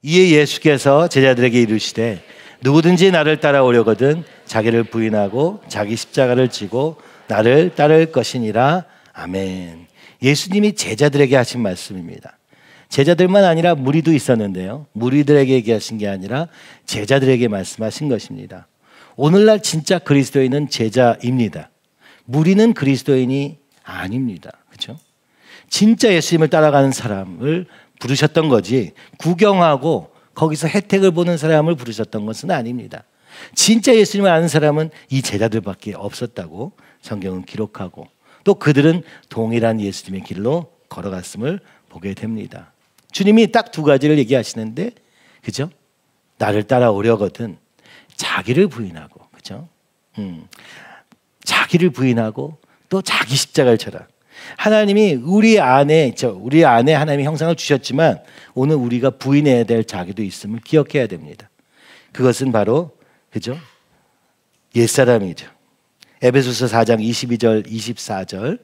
이에 예수께서 제자들에게 이르시되 누구든지 나를 따라오려거든 자기를 부인하고 자기 십자가를 지고 나를 따를 것이니라. 아멘. 예수님이 제자들에게 하신 말씀입니다. 제자들만 아니라 무리도 있었는데요, 무리들에게 얘기하신 게 아니라 제자들에게 말씀하신 것입니다. 오늘날 진짜 그리스도인은 제자입니다. 무리는 그리스도인이 아닙니다. 그렇죠? 진짜 예수님을 따라가는 사람을 부르셨던 거지, 구경하고 거기서 혜택을 보는 사람을 부르셨던 것은 아닙니다. 진짜 예수님을 아는 사람은 이 제자들밖에 없었다고 성경은 기록하고, 또 그들은 동일한 예수님의 길로 걸어갔음을 보게 됩니다. 주님이 딱 두 가지를 얘기하시는데, 그죠? 나를 따라오려거든 자기를 부인하고, 그죠? 자기를 부인하고 또 자기 십자가를 져라. 하나님이 우리 안에 하나님의 형상을 주셨지만 오늘 우리가 부인해야 될 자기도 있음을 기억해야 됩니다. 그것은 바로, 그죠? 옛사람이죠. 에베소서 4장 22절 24절,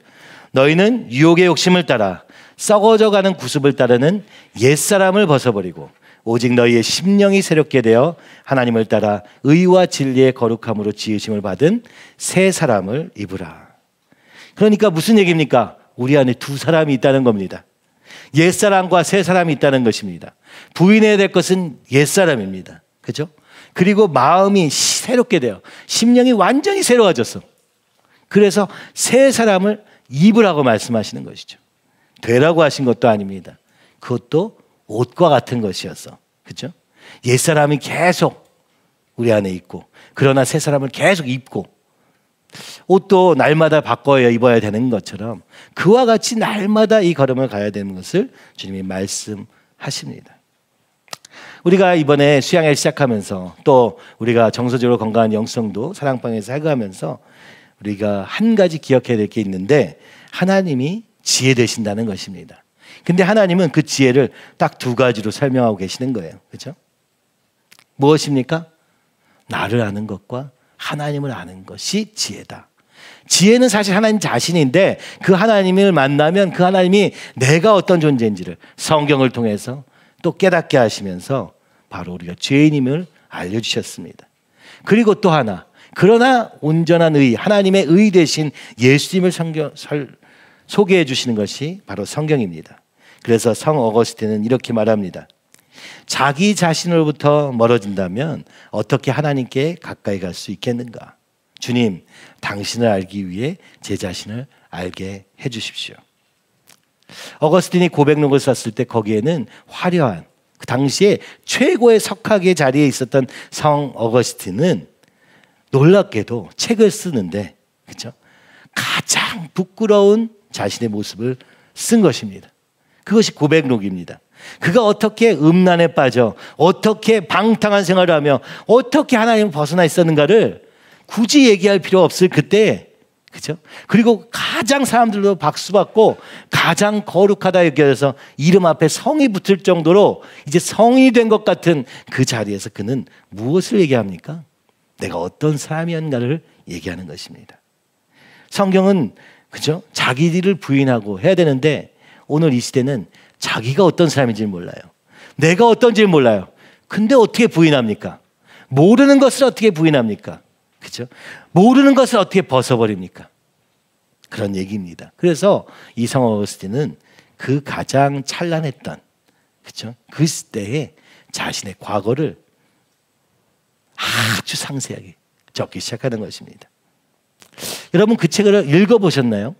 너희는 유혹의 욕심을 따라 썩어져가는 구습을 따르는 옛사람을 벗어버리고 오직 너희의 심령이 새롭게 되어 하나님을 따라 의와 진리의 거룩함으로 지으심을 받은 새 사람을 입으라. 그러니까 무슨 얘기입니까? 우리 안에 두 사람이 있다는 겁니다. 옛사람과 새 사람이 있다는 것입니다. 부인해야 될 것은 옛사람입니다. 그죠? 그리고 마음이 새롭게 돼요. 심령이 완전히 새로워졌어. 그래서 새 사람을 입으라고 말씀하시는 것이죠. 되라고 하신 것도 아닙니다. 그것도 옷과 같은 것이었어. 그렇죠? 옛사람이 계속 우리 안에 있고, 그러나 새 사람을 계속 입고, 옷도 날마다 바꿔야 입어야 되는 것처럼 그와 같이 날마다 이 걸음을 가야 되는 것을 주님이 말씀하십니다. 우리가 이번에 수양회 시작하면서, 또 우리가 정서적으로 건강한 영성도 사랑방에서 해가면서 우리가 한 가지 기억해야 될 게 있는데, 하나님이 지혜 되신다는 것입니다. 근데 하나님은 그 지혜를 딱 두 가지로 설명하고 계시는 거예요. 그렇죠? 무엇입니까? 나를 아는 것과 하나님을 아는 것이 지혜다. 지혜는 사실 하나님 자신인데, 그 하나님을 만나면 그 하나님이 내가 어떤 존재인지를 성경을 통해서 또 깨닫게 하시면서 바로 우리가 죄인임을 알려주셨습니다. 그리고 또 하나, 그러나 온전한 의, 하나님의 의 되신 예수님을 소개해 주시는 것이 바로 성경입니다. 그래서 성 어거스틴은 이렇게 말합니다. 자기 자신으로부터 멀어진다면 어떻게 하나님께 가까이 갈 수 있겠는가? 주님, 당신을 알기 위해 제 자신을 알게 해 주십시오. 어거스틴이 고백록을 썼을 때 거기에는 화려한, 그 당시에 최고의 석학의 자리에 있었던 성 어거스틴은 놀랍게도 책을 쓰는데, 그렇죠? 가장 부끄러운 자신의 모습을 쓴 것입니다. 그것이 고백록입니다. 그가 어떻게 음란에 빠져, 어떻게 방탕한 생활을 하며 어떻게 하나님을 벗어나 있었는가를 굳이 얘기할 필요 없을 그때, 그죠? 그리고 가장 사람들로 박수받고 가장 거룩하다 여겨져서 이름 앞에 성이 붙을 정도로 이제 성이 된 것 같은 그 자리에서 그는 무엇을 얘기합니까? 내가 어떤 사람이었는가를 얘기하는 것입니다. 성경은, 그죠? 자기를 부인하고 해야 되는데, 오늘 이 시대는 자기가 어떤 사람인지 몰라요. 내가 어떤지 몰라요. 근데 어떻게 부인합니까? 모르는 것을 어떻게 부인합니까? 그죠? 모르는 것을 어떻게 벗어버립니까? 그런 얘기입니다. 그래서 이 성 어거스틴은 그 가장 찬란했던, 그죠? 그 시대에 자신의 과거를 아주 상세하게 적기 시작하는 것입니다. 여러분, 그 책을 읽어보셨나요?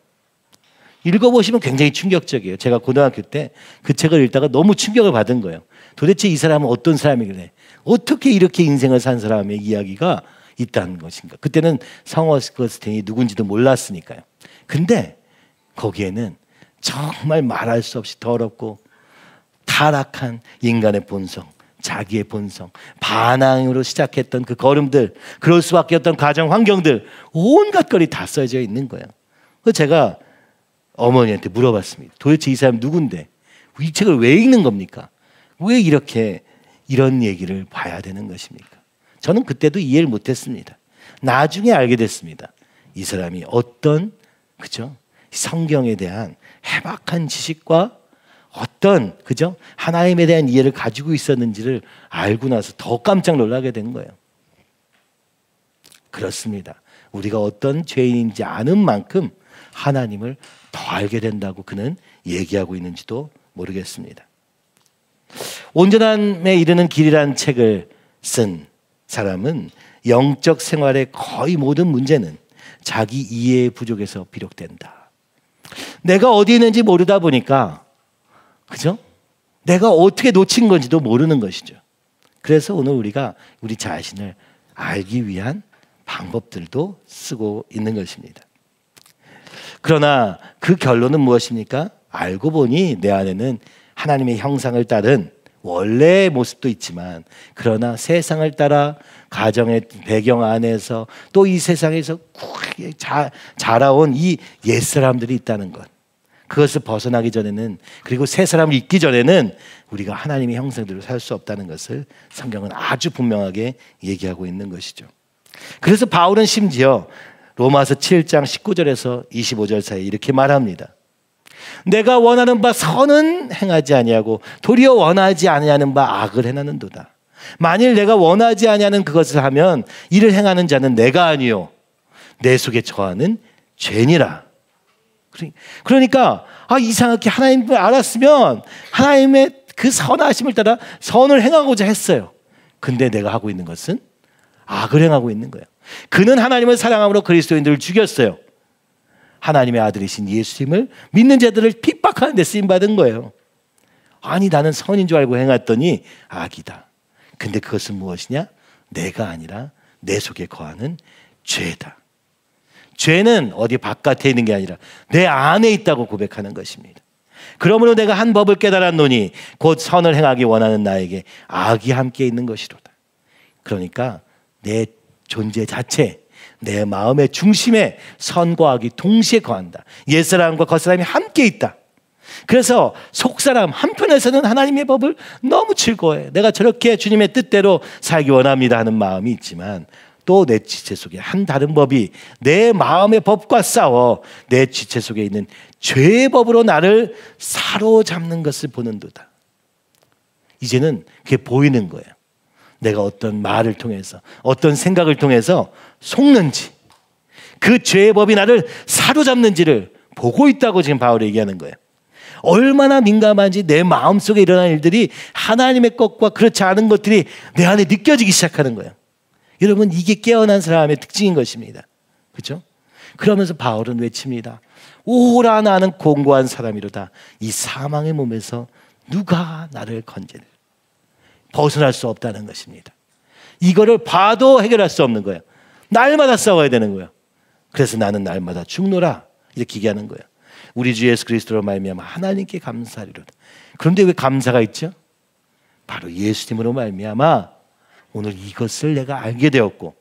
읽어보시면 굉장히 충격적이에요. 제가 고등학교 때 그 책을 읽다가 너무 충격을 받은 거예요. 도대체 이 사람은 어떤 사람이길래 어떻게 이렇게 인생을 산 사람의 이야기가 있다는 것인가. 그때는 성 어거스틴이 누군지도 몰랐으니까요. 근데 거기에는 정말 말할 수 없이 더럽고 타락한 인간의 본성, 자기의 본성, 반항으로 시작했던 그 걸음들, 그럴 수밖에 없던 가정 환경들, 온갖 것이 다 써져 있는 거예요. 그래서 제가 어머니한테 물어봤습니다. 도대체 이 사람 누군데? 이 책을 왜 읽는 겁니까? 왜 이렇게 이런 얘기를 봐야 되는 것입니까? 저는 그때도 이해를 못했습니다. 나중에 알게 됐습니다. 이 사람이 어떤, 그죠? 성경에 대한 해박한 지식과 어떤 그죠? 하나님에 대한 이해를 가지고 있었는지를 알고 나서 더 깜짝 놀라게 된 거예요. 그렇습니다. 우리가 어떤 죄인인지 아는 만큼 하나님을 더 알게 된다고 그는 얘기하고 있는지도 모르겠습니다. 온전함에 이르는 길이라는 책을 쓴 사람은 영적 생활의 거의 모든 문제는 자기 이해의 부족에서 비롯된다. 내가 어디 있는지 모르다 보니까 그죠? 내가 어떻게 놓친 건지도 모르는 것이죠. 그래서 오늘 우리가 우리 자신을 알기 위한 방법들도 쓰고 있는 것입니다. 그러나 그 결론은 무엇입니까? 알고 보니 내 안에는 하나님의 형상을 따른 원래의 모습도 있지만 그러나 세상을 따라 가정의 배경 안에서 또 이 세상에서 자라온 이 옛사람들이 있다는 것. 그것을 벗어나기 전에는 그리고 새 사람을 잊기 전에는 우리가 하나님의 형상대로 살 수 없다는 것을 성경은 아주 분명하게 얘기하고 있는 것이죠. 그래서 바울은 심지어 로마서 7장 19절에서 25절 사이에 이렇게 말합니다. 내가 원하는 바 선은 행하지 아니하고 도리어 원하지 아니하는 바 악을 행하는도다. 만일 내가 원하지 아니하는 그것을 하면 이를 행하는 자는 내가 아니요 내 속에 처하는 죄니라. 그러니까 이상하게 하나님을 알았으면 하나님의 그 선하심을 따라 선을 행하고자 했어요. 근데 내가 하고 있는 것은 악을 행하고 있는 거예요. 그는 하나님을 사랑함으로 그리스도인들을 죽였어요. 하나님의 아들이신 예수님을 믿는 자들을 핍박하는 데 쓰임받은 거예요. 아니 나는 선인 줄 알고 행했더니 악이다. 근데 그것은 무엇이냐? 내가 아니라 내 속에 거하는 죄다. 죄는 어디 바깥에 있는 게 아니라 내 안에 있다고 고백하는 것입니다. 그러므로 내가 한 법을 깨달았노니 곧 선을 행하기 원하는 나에게 악이 함께 있는 것이로다. 그러니까 내 존재 자체, 내 마음의 중심에 선과 악이 동시에 거한다. 옛사람과 겉사람이 함께 있다. 그래서 속사람 한편에서는 하나님의 법을 너무 즐거워해. 내가 저렇게 주님의 뜻대로 살기 원합니다 하는 마음이 있지만 또 내 지체 속에 한 다른 법이 내 마음의 법과 싸워 내 지체 속에 있는 죄의 법으로 나를 사로잡는 것을 보는도다. 이제는 그게 보이는 거예요. 내가 어떤 말을 통해서 어떤 생각을 통해서 속는지 그 죄의 법이 나를 사로잡는지를 보고 있다고 지금 바울이 얘기하는 거예요. 얼마나 민감한지 내 마음속에 일어나는 일들이 하나님의 것과 그렇지 않은 것들이 내 안에 느껴지기 시작하는 거예요. 여러분 이게 깨어난 사람의 특징인 것입니다. 그렇죠? 그러면서 바울은 외칩니다. 오라 나는 공고한 사람이로다. 이 사망의 몸에서 누가 나를 건지를. 벗어날 수 없다는 것입니다. 이거를 봐도 해결할 수 없는 거예요. 날마다 싸워야 되는 거예요. 그래서 나는 날마다 죽노라 이렇게 얘기하는 거예요. 우리 주 예수 그리스도로 말미암아 하나님께 감사하리로다. 그런데 왜 감사가 있죠? 바로 예수님으로 말미암아 오늘 이것을 내가 알게 되었고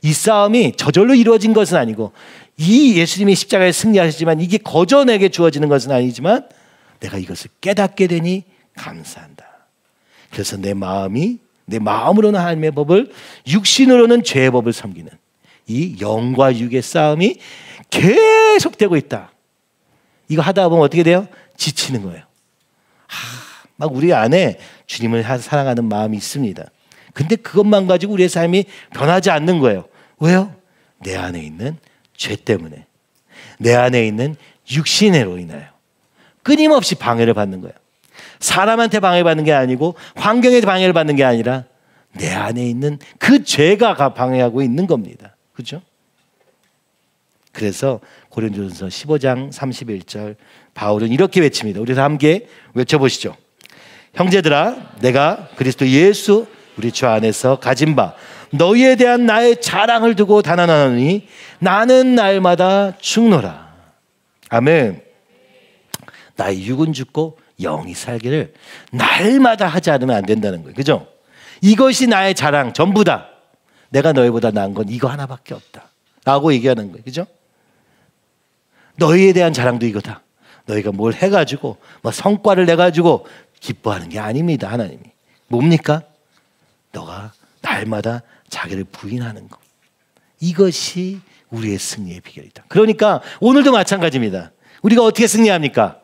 이 싸움이 저절로 이루어진 것은 아니고 이 예수님이 십자가에 승리하셨지만 이게 거저 내게 주어지는 것은 아니지만 내가 이것을 깨닫게 되니 감사한다. 그래서 내 마음으로는 하나님의 법을 육신으로는 죄의 법을 섬기는 이 영과 육의 싸움이 계속되고 있다. 이거 하다 보면 어떻게 돼요? 지치는 거예요. 막 우리 안에 주님을 사랑하는 마음이 있습니다. 근데 그것만 가지고 우리의 삶이 변하지 않는 거예요. 왜요? 내 안에 있는 죄 때문에 내 안에 있는 육신으로 인하여 끊임없이 방해를 받는 거예요. 사람한테 방해받는 게 아니고 환경에 방해를 받는 게 아니라 내 안에 있는 그 죄가 방해하고 있는 겁니다. 그렇죠? 그래서 고린도전서 15장 31절 바울은 이렇게 외칩니다. 우리 다 함께 외쳐보시죠. 형제들아 내가 그리스도 예수 우리 주 안에서 가진 바 너희에 대한 나의 자랑을 두고 단언하노니 나는 날마다 죽노라. 아멘. 나의 육은 죽고 영이 살기를 날마다 하지 않으면 안 된다는 거예요. 그죠? 이것이 나의 자랑 전부다. 내가 너희보다 나은 건 이거 하나밖에 없다 라고 얘기하는 거예요. 그죠? 너희에 대한 자랑도 이거다. 너희가 뭘 해가지고 뭐 성과를 내가지고 기뻐하는 게 아닙니다. 하나님이 뭡니까? 너가 날마다 자기를 부인하는 것. 이것이 우리의 승리의 비결이다. 그러니까 오늘도 마찬가지입니다. 우리가 어떻게 승리합니까?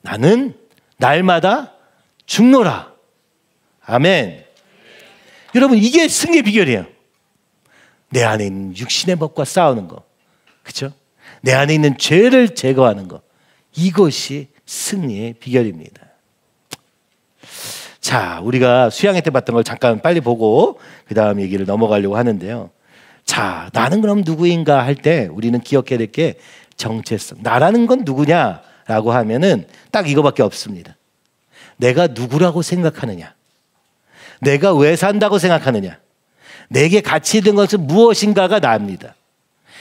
나는 날마다 죽노라. 아멘. 여러분, 이게 승리의 비결이에요. 내 안에 있는 육신의 법과 싸우는 거, 그렇죠? 내 안에 있는 죄를 제거하는 거, 이것이 승리의 비결입니다. 자, 우리가 수양회 때 봤던 걸 잠깐 빨리 보고 그 다음 얘기를 넘어가려고 하는데요. 자, 나는 그럼 누구인가 할 때 우리는 기억해야 될 게 정체성. 나라는 건 누구냐라고 하면은 딱 이거밖에 없습니다. 내가 누구라고 생각하느냐, 내가 왜 산다고 생각하느냐, 내게 가치 있는 것은 무엇인가가 나입니다.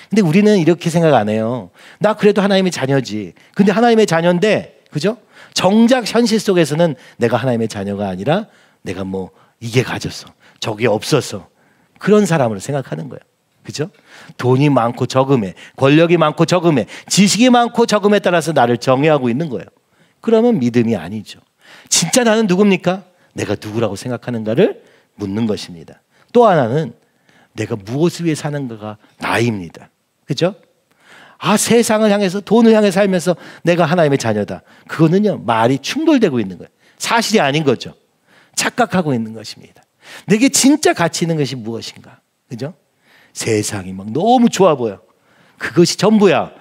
근데 우리는 이렇게 생각 안 해요. 나 그래도 하나님의 자녀지. 근데 하나님의 자녀인데, 그죠? 정작 현실 속에서는 내가 하나님의 자녀가 아니라 내가 뭐 이게 가졌어, 저게 없었어, 그런 사람으로 생각하는 거예요. 그죠? 돈이 많고 적음에, 권력이 많고 적음에, 지식이 많고 적음에 따라서 나를 정의하고 있는 거예요. 그러면 믿음이 아니죠. 진짜 나는 누굽니까? 내가 누구라고 생각하는가를 묻는 것입니다. 또 하나는 내가 무엇을 위해 사는가가 나입니다. 그죠? 아, 세상을 향해서, 돈을 향해 살면서 내가 하나님의 자녀다. 그거는요, 말이 충돌되고 있는 거예요. 사실이 아닌 거죠. 착각하고 있는 것입니다. 내게 진짜 가치 있는 것이 무엇인가? 그죠? 세상이 막 너무 좋아 보여. 그것이 전부야.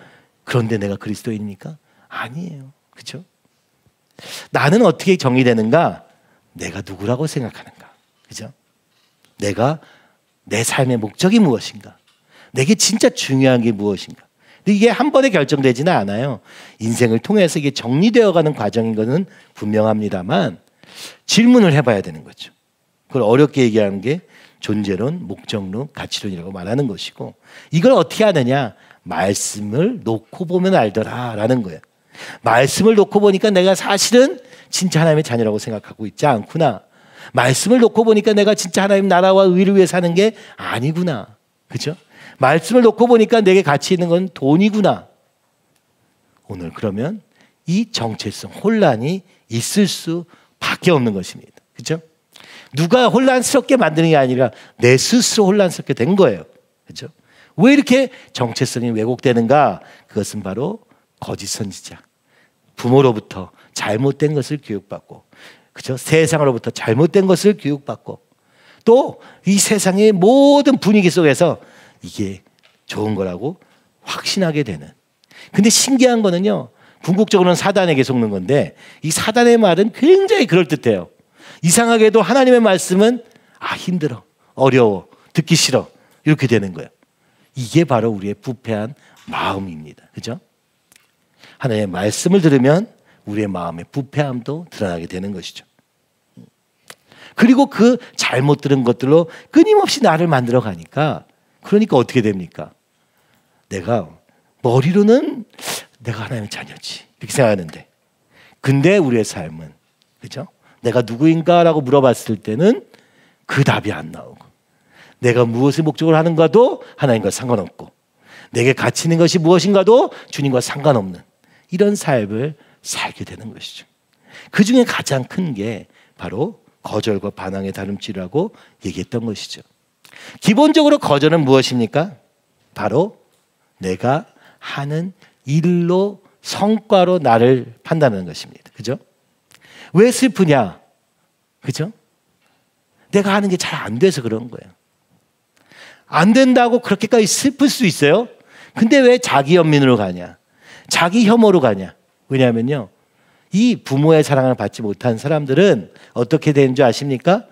그런데 내가 그리스도인입니까? 아니에요. 그죠? 나는 어떻게 정의되는가? 내가 누구라고 생각하는가? 그죠? 내가 내 삶의 목적이 무엇인가? 내게 진짜 중요한 게 무엇인가? 근데 이게 한 번에 결정되지는 않아요. 인생을 통해서 이게 정리되어가는 과정인 것은 분명합니다만 질문을 해봐야 되는 거죠. 그걸 어렵게 얘기하는 게 존재론, 목적론, 가치론이라고 말하는 것이고, 이걸 어떻게 하느냐? 말씀을 놓고 보면 알더라라는 거예요. 말씀을 놓고 보니까 내가 사실은 진짜 하나님의 자녀라고 생각하고 있지 않구나. 말씀을 놓고 보니까 내가 진짜 하나님 나라와 의를 위해 사는 게 아니구나. 그죠? 말씀을 놓고 보니까 내게 가치 있는 건 돈이구나. 오늘 그러면 이 정체성, 혼란이 있을 수밖에 없는 것입니다. 그죠? 누가 혼란스럽게 만드는 게 아니라 내 스스로 혼란스럽게 된 거예요. 그죠? 왜 이렇게 정체성이 왜곡되는가? 그것은 바로 거짓 선지자, 부모로부터 잘못된 것을 교육받고, 그죠? 세상으로부터 잘못된 것을 교육받고, 또 이 세상의 모든 분위기 속에서 이게 좋은 거라고 확신하게 되는. 근데 신기한 거는요, 궁극적으로는 사단에게 속는 건데, 이 사단의 말은 굉장히 그럴듯해요. 이상하게도 하나님의 말씀은 힘들어, 어려워, 듣기 싫어, 이렇게 되는 거예요. 이게 바로 우리의 부패한 마음입니다. 그죠? 하나님의 말씀을 들으면 우리의 마음의 부패함도 드러나게 되는 것이죠. 그리고 그 잘못 들은 것들로 끊임없이 나를 만들어 가니까, 그러니까 어떻게 됩니까? 내가 머리로는 내가 하나님의 자녀지 이렇게 생각하는데, 근데 우리의 삶은, 그죠? 내가 누구인가라고 물어봤을 때는 그 답이 안 나오고, 내가 무엇을 목적으로 하는가도 하나님과 상관없고, 내게 가치 있는 것이 무엇인가도 주님과 상관없는 이런 삶을 살게 되는 것이죠. 그 중에 가장 큰 게 바로 거절과 반항의 다름질이라고 얘기했던 것이죠. 기본적으로 거절은 무엇입니까? 바로 내가 하는 일로, 성과로 나를 판단하는 것입니다. 그죠? 왜 슬프냐? 그죠? 내가 하는 게 잘 안 돼서 그런 거예요. 안 된다고 그렇게까지 슬플 수 있어요? 근데 왜 자기 연민으로 가냐? 자기 혐오로 가냐? 왜냐하면요, 이 부모의 사랑을 받지 못한 사람들은 어떻게 되는 줄 아십니까?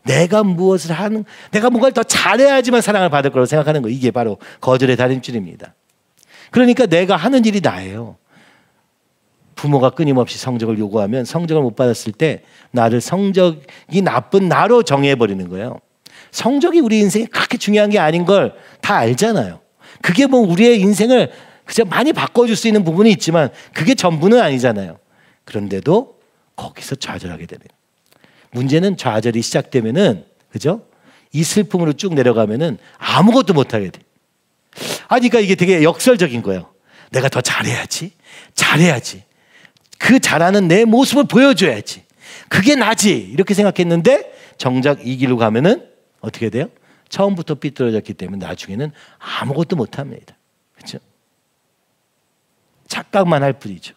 내가 뭔가를 더 잘해야지만 사랑을 받을 거라고 생각하는 거예요. 이게 바로 거절의 다림줄입니다. 그러니까 내가 하는 일이 나예요. 부모가 끊임없이 성적을 요구하면 성적을 못 받았을 때 나를 성적이 나쁜 나로 정해버리는 거예요. 성적이 우리 인생에 그렇게 중요한 게 아닌 걸 다 알잖아요. 그게 뭐 우리의 인생을 그냥 많이 바꿔줄 수 있는 부분이 있지만 그게 전부는 아니잖아요. 그런데도 거기서 좌절하게 되는. 문제는 좌절이 시작되면은, 그죠? 이 슬픔으로 쭉 내려가면은 아무것도 못하게 돼. 그러니까 이게 되게 역설적인 거예요. 내가 더 잘해야지. 그 잘하는 내 모습을 보여줘야지. 그게 나지. 이렇게 생각했는데 정작 이 길로 가면은 어떻게 돼요? 처음부터 삐뚤어졌기 때문에 나중에는 아무것도 못합니다. 그렇죠? 착각만 할 뿐이죠.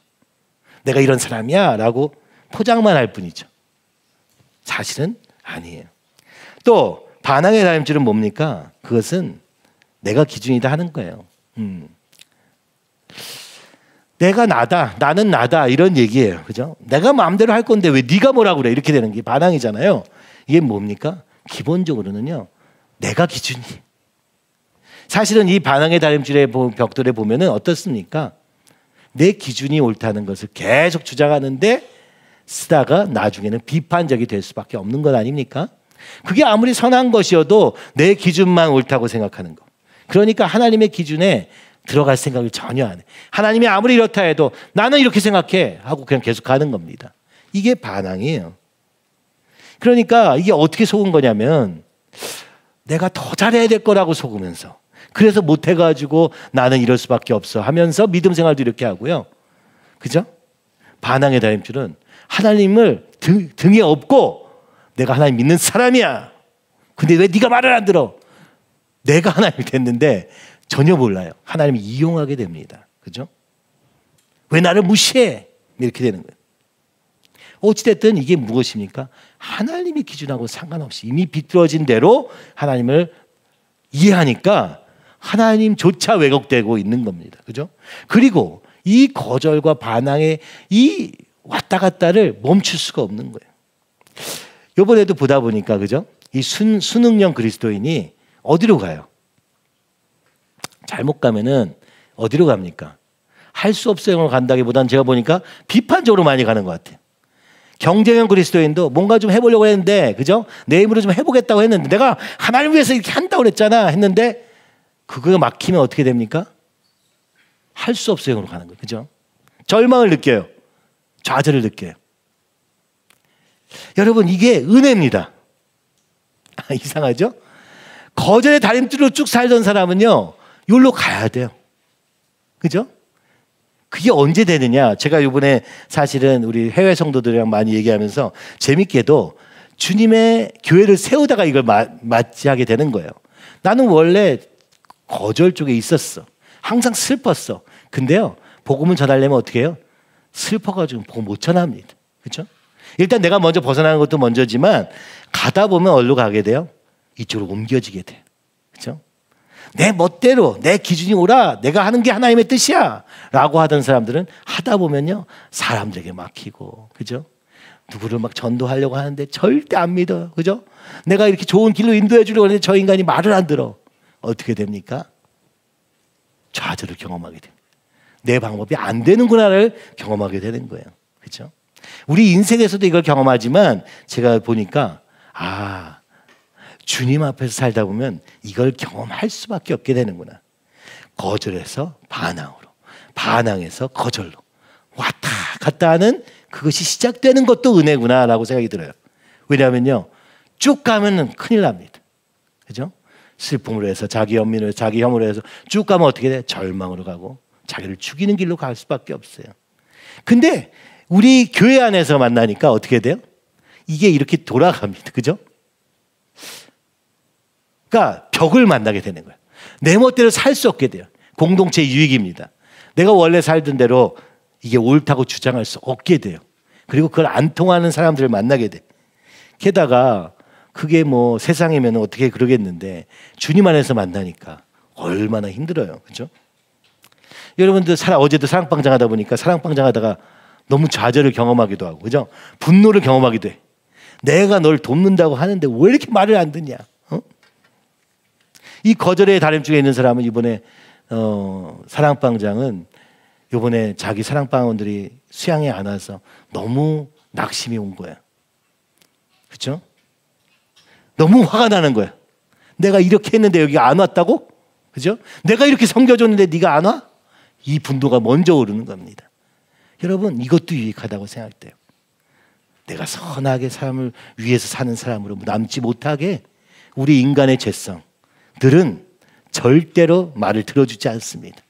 내가 이런 사람이야 라고 포장만 할 뿐이죠. 사실은 아니에요. 또 반항의 다림질은 뭡니까? 그것은 내가 기준이다 하는 거예요. 내가 나다, 나는 나다 이런 얘기예요. 그죠? 내가 마음대로 할 건데 왜 네가 뭐라고 그래? 이렇게 되는 게 반항이잖아요. 이게 뭡니까? 기본적으로는요. 내가 기준이. 사실은 이 반항의 다림질의 벽돌에 보면은 어떻습니까? 내 기준이 옳다는 것을 계속 주장하는데 쓰다가 나중에는 비판적이 될 수밖에 없는 것 아닙니까? 그게 아무리 선한 것이어도 내 기준만 옳다고 생각하는 거. 그러니까 하나님의 기준에 들어갈 생각을 전혀 안 해. 하나님이 아무리 이렇다 해도 나는 이렇게 생각해 하고 그냥 계속 가는 겁니다. 이게 반항이에요. 그러니까 이게 어떻게 속은 거냐면 내가 더 잘해야 될 거라고 속으면서 그래서 못해가지고 나는 이럴 수밖에 없어 하면서 믿음 생활도 이렇게 하고요. 그죠? 반항의 다림줄은 하나님을 등에 업고 내가 하나님 믿는 사람이야. 근데 왜 네가 말을 안 들어? 내가 하나님이 됐는데 전혀 몰라요. 하나님이 이용하게 됩니다. 그죠? 왜 나를 무시해? 이렇게 되는 거예요. 어찌됐든 이게 무엇입니까? 하나님의 기준하고 상관없이 이미 비뚤어진 대로 하나님을 이해하니까 하나님조차 왜곡되고 있는 겁니다. 그죠? 그리고 이 거절과 반항의 이 왔다 갔다를 멈출 수가 없는 거예요. 이번에도 보다 보니까 그죠? 이 수능형 그리스도인이 어디로 가요? 잘못 가면은 어디로 갑니까? 할 수 없어요로 간다기보다는 제가 보니까 비판적으로 많이 가는 것 같아요. 경쟁형 그리스도인도 뭔가 좀 해보려고 했는데, 그죠? 내 힘으로 좀 해보겠다고 했는데, 내가 하나님 위해서 이렇게 한다고 그랬잖아 했는데, 그거 막히면 어떻게 됩니까? 할 수 없어요로 가는 거예요. 그죠? 절망을 느껴요. 좌절을 느껴요. 여러분, 이게 은혜입니다. 이상하죠? 거절의 다림질로 쭉 살던 사람은요, 여기로 가야 돼요. 그죠? 그게 언제 되느냐? 제가 이번에 사실은 우리 해외 성도들이랑 많이 얘기하면서 재밌게도 주님의 교회를 세우다가 이걸 맞이하게 되는 거예요. 나는 원래 거절 쪽에 있었어. 항상 슬펐어. 근데요, 복음을 전하려면 어떻게 해요? 슬퍼가지고 복음 못 전합니다. 그렇죠? 일단 내가 먼저 벗어나는 것도 먼저지만 가다 보면 어디로 가게 돼요? 이쪽으로 옮겨지게 돼요. 그렇죠? 내 멋대로 내 기준이 옳아. 내가 하는 게 하나님의 뜻이야. 라고 하던 사람들은 하다 보면요. 사람들에게 막히고. 그죠? 누구를 막 전도하려고 하는데 절대 안 믿어요. 그죠? 내가 이렇게 좋은 길로 인도해 주려고 하는데 저 인간이 말을 안 들어. 어떻게 됩니까? 좌절을 경험하게 됩니다. 내 방법이 안 되는구나를 경험하게 되는 거예요. 그죠? 우리 인생에서도 이걸 경험하지만 제가 보니까 주님 앞에서 살다 보면 이걸 경험할 수밖에 없게 되는구나. 거절해서 반항으로, 반항해서 거절로 왔다 갔다 하는 그것이 시작되는 것도 은혜구나라고 생각이 들어요. 왜냐하면요, 쭉 가면은 큰일 납니다. 그죠? 슬픔으로 해서 자기 연민으로 해서 자기 혐오로 해서 쭉 가면 어떻게 돼? 절망으로 가고 자기를 죽이는 길로 갈 수밖에 없어요. 근데 우리 교회 안에서 만나니까 어떻게 돼요? 이게 이렇게 돌아갑니다. 그죠? 그러니까 벽을 만나게 되는 거예요. 내 멋대로 살 수 없게 돼요. 공동체 유익입니다. 내가 원래 살던 대로 이게 옳다고 주장할 수 없게 돼요. 그리고 그걸 안 통하는 사람들을 만나게 돼. 게다가 그게 뭐 세상이면 어떻게 그러겠는데 주님 안에서 만나니까 얼마나 힘들어요. 그죠? 여러분들 어제도 사랑방장 하다 보니까 사랑방장 하다가 너무 좌절을 경험하기도 하고, 그죠? 분노를 경험하기도 해. 내가 널 돕는다고 하는데 왜 이렇게 말을 안 듣냐? 이 거절의 다림줄에 있는 사람은 이번에 사랑방장은 이번에 자기 사랑방원들이 수양에 안 와서 너무 낙심이 온 거야. 그렇죠? 너무 화가 나는 거야. 내가 이렇게 했는데 여기 안 왔다고? 그죠? 내가 이렇게 섬겨줬는데 네가 안 와? 이 분노가 먼저 오르는 겁니다. 여러분, 이것도 유익하다고 생각돼요. 내가 선하게 사람을 위해서 사는 사람으로 남지 못하게 우리 인간의 죄성들은 절대로 말을 들어주지 않습니다.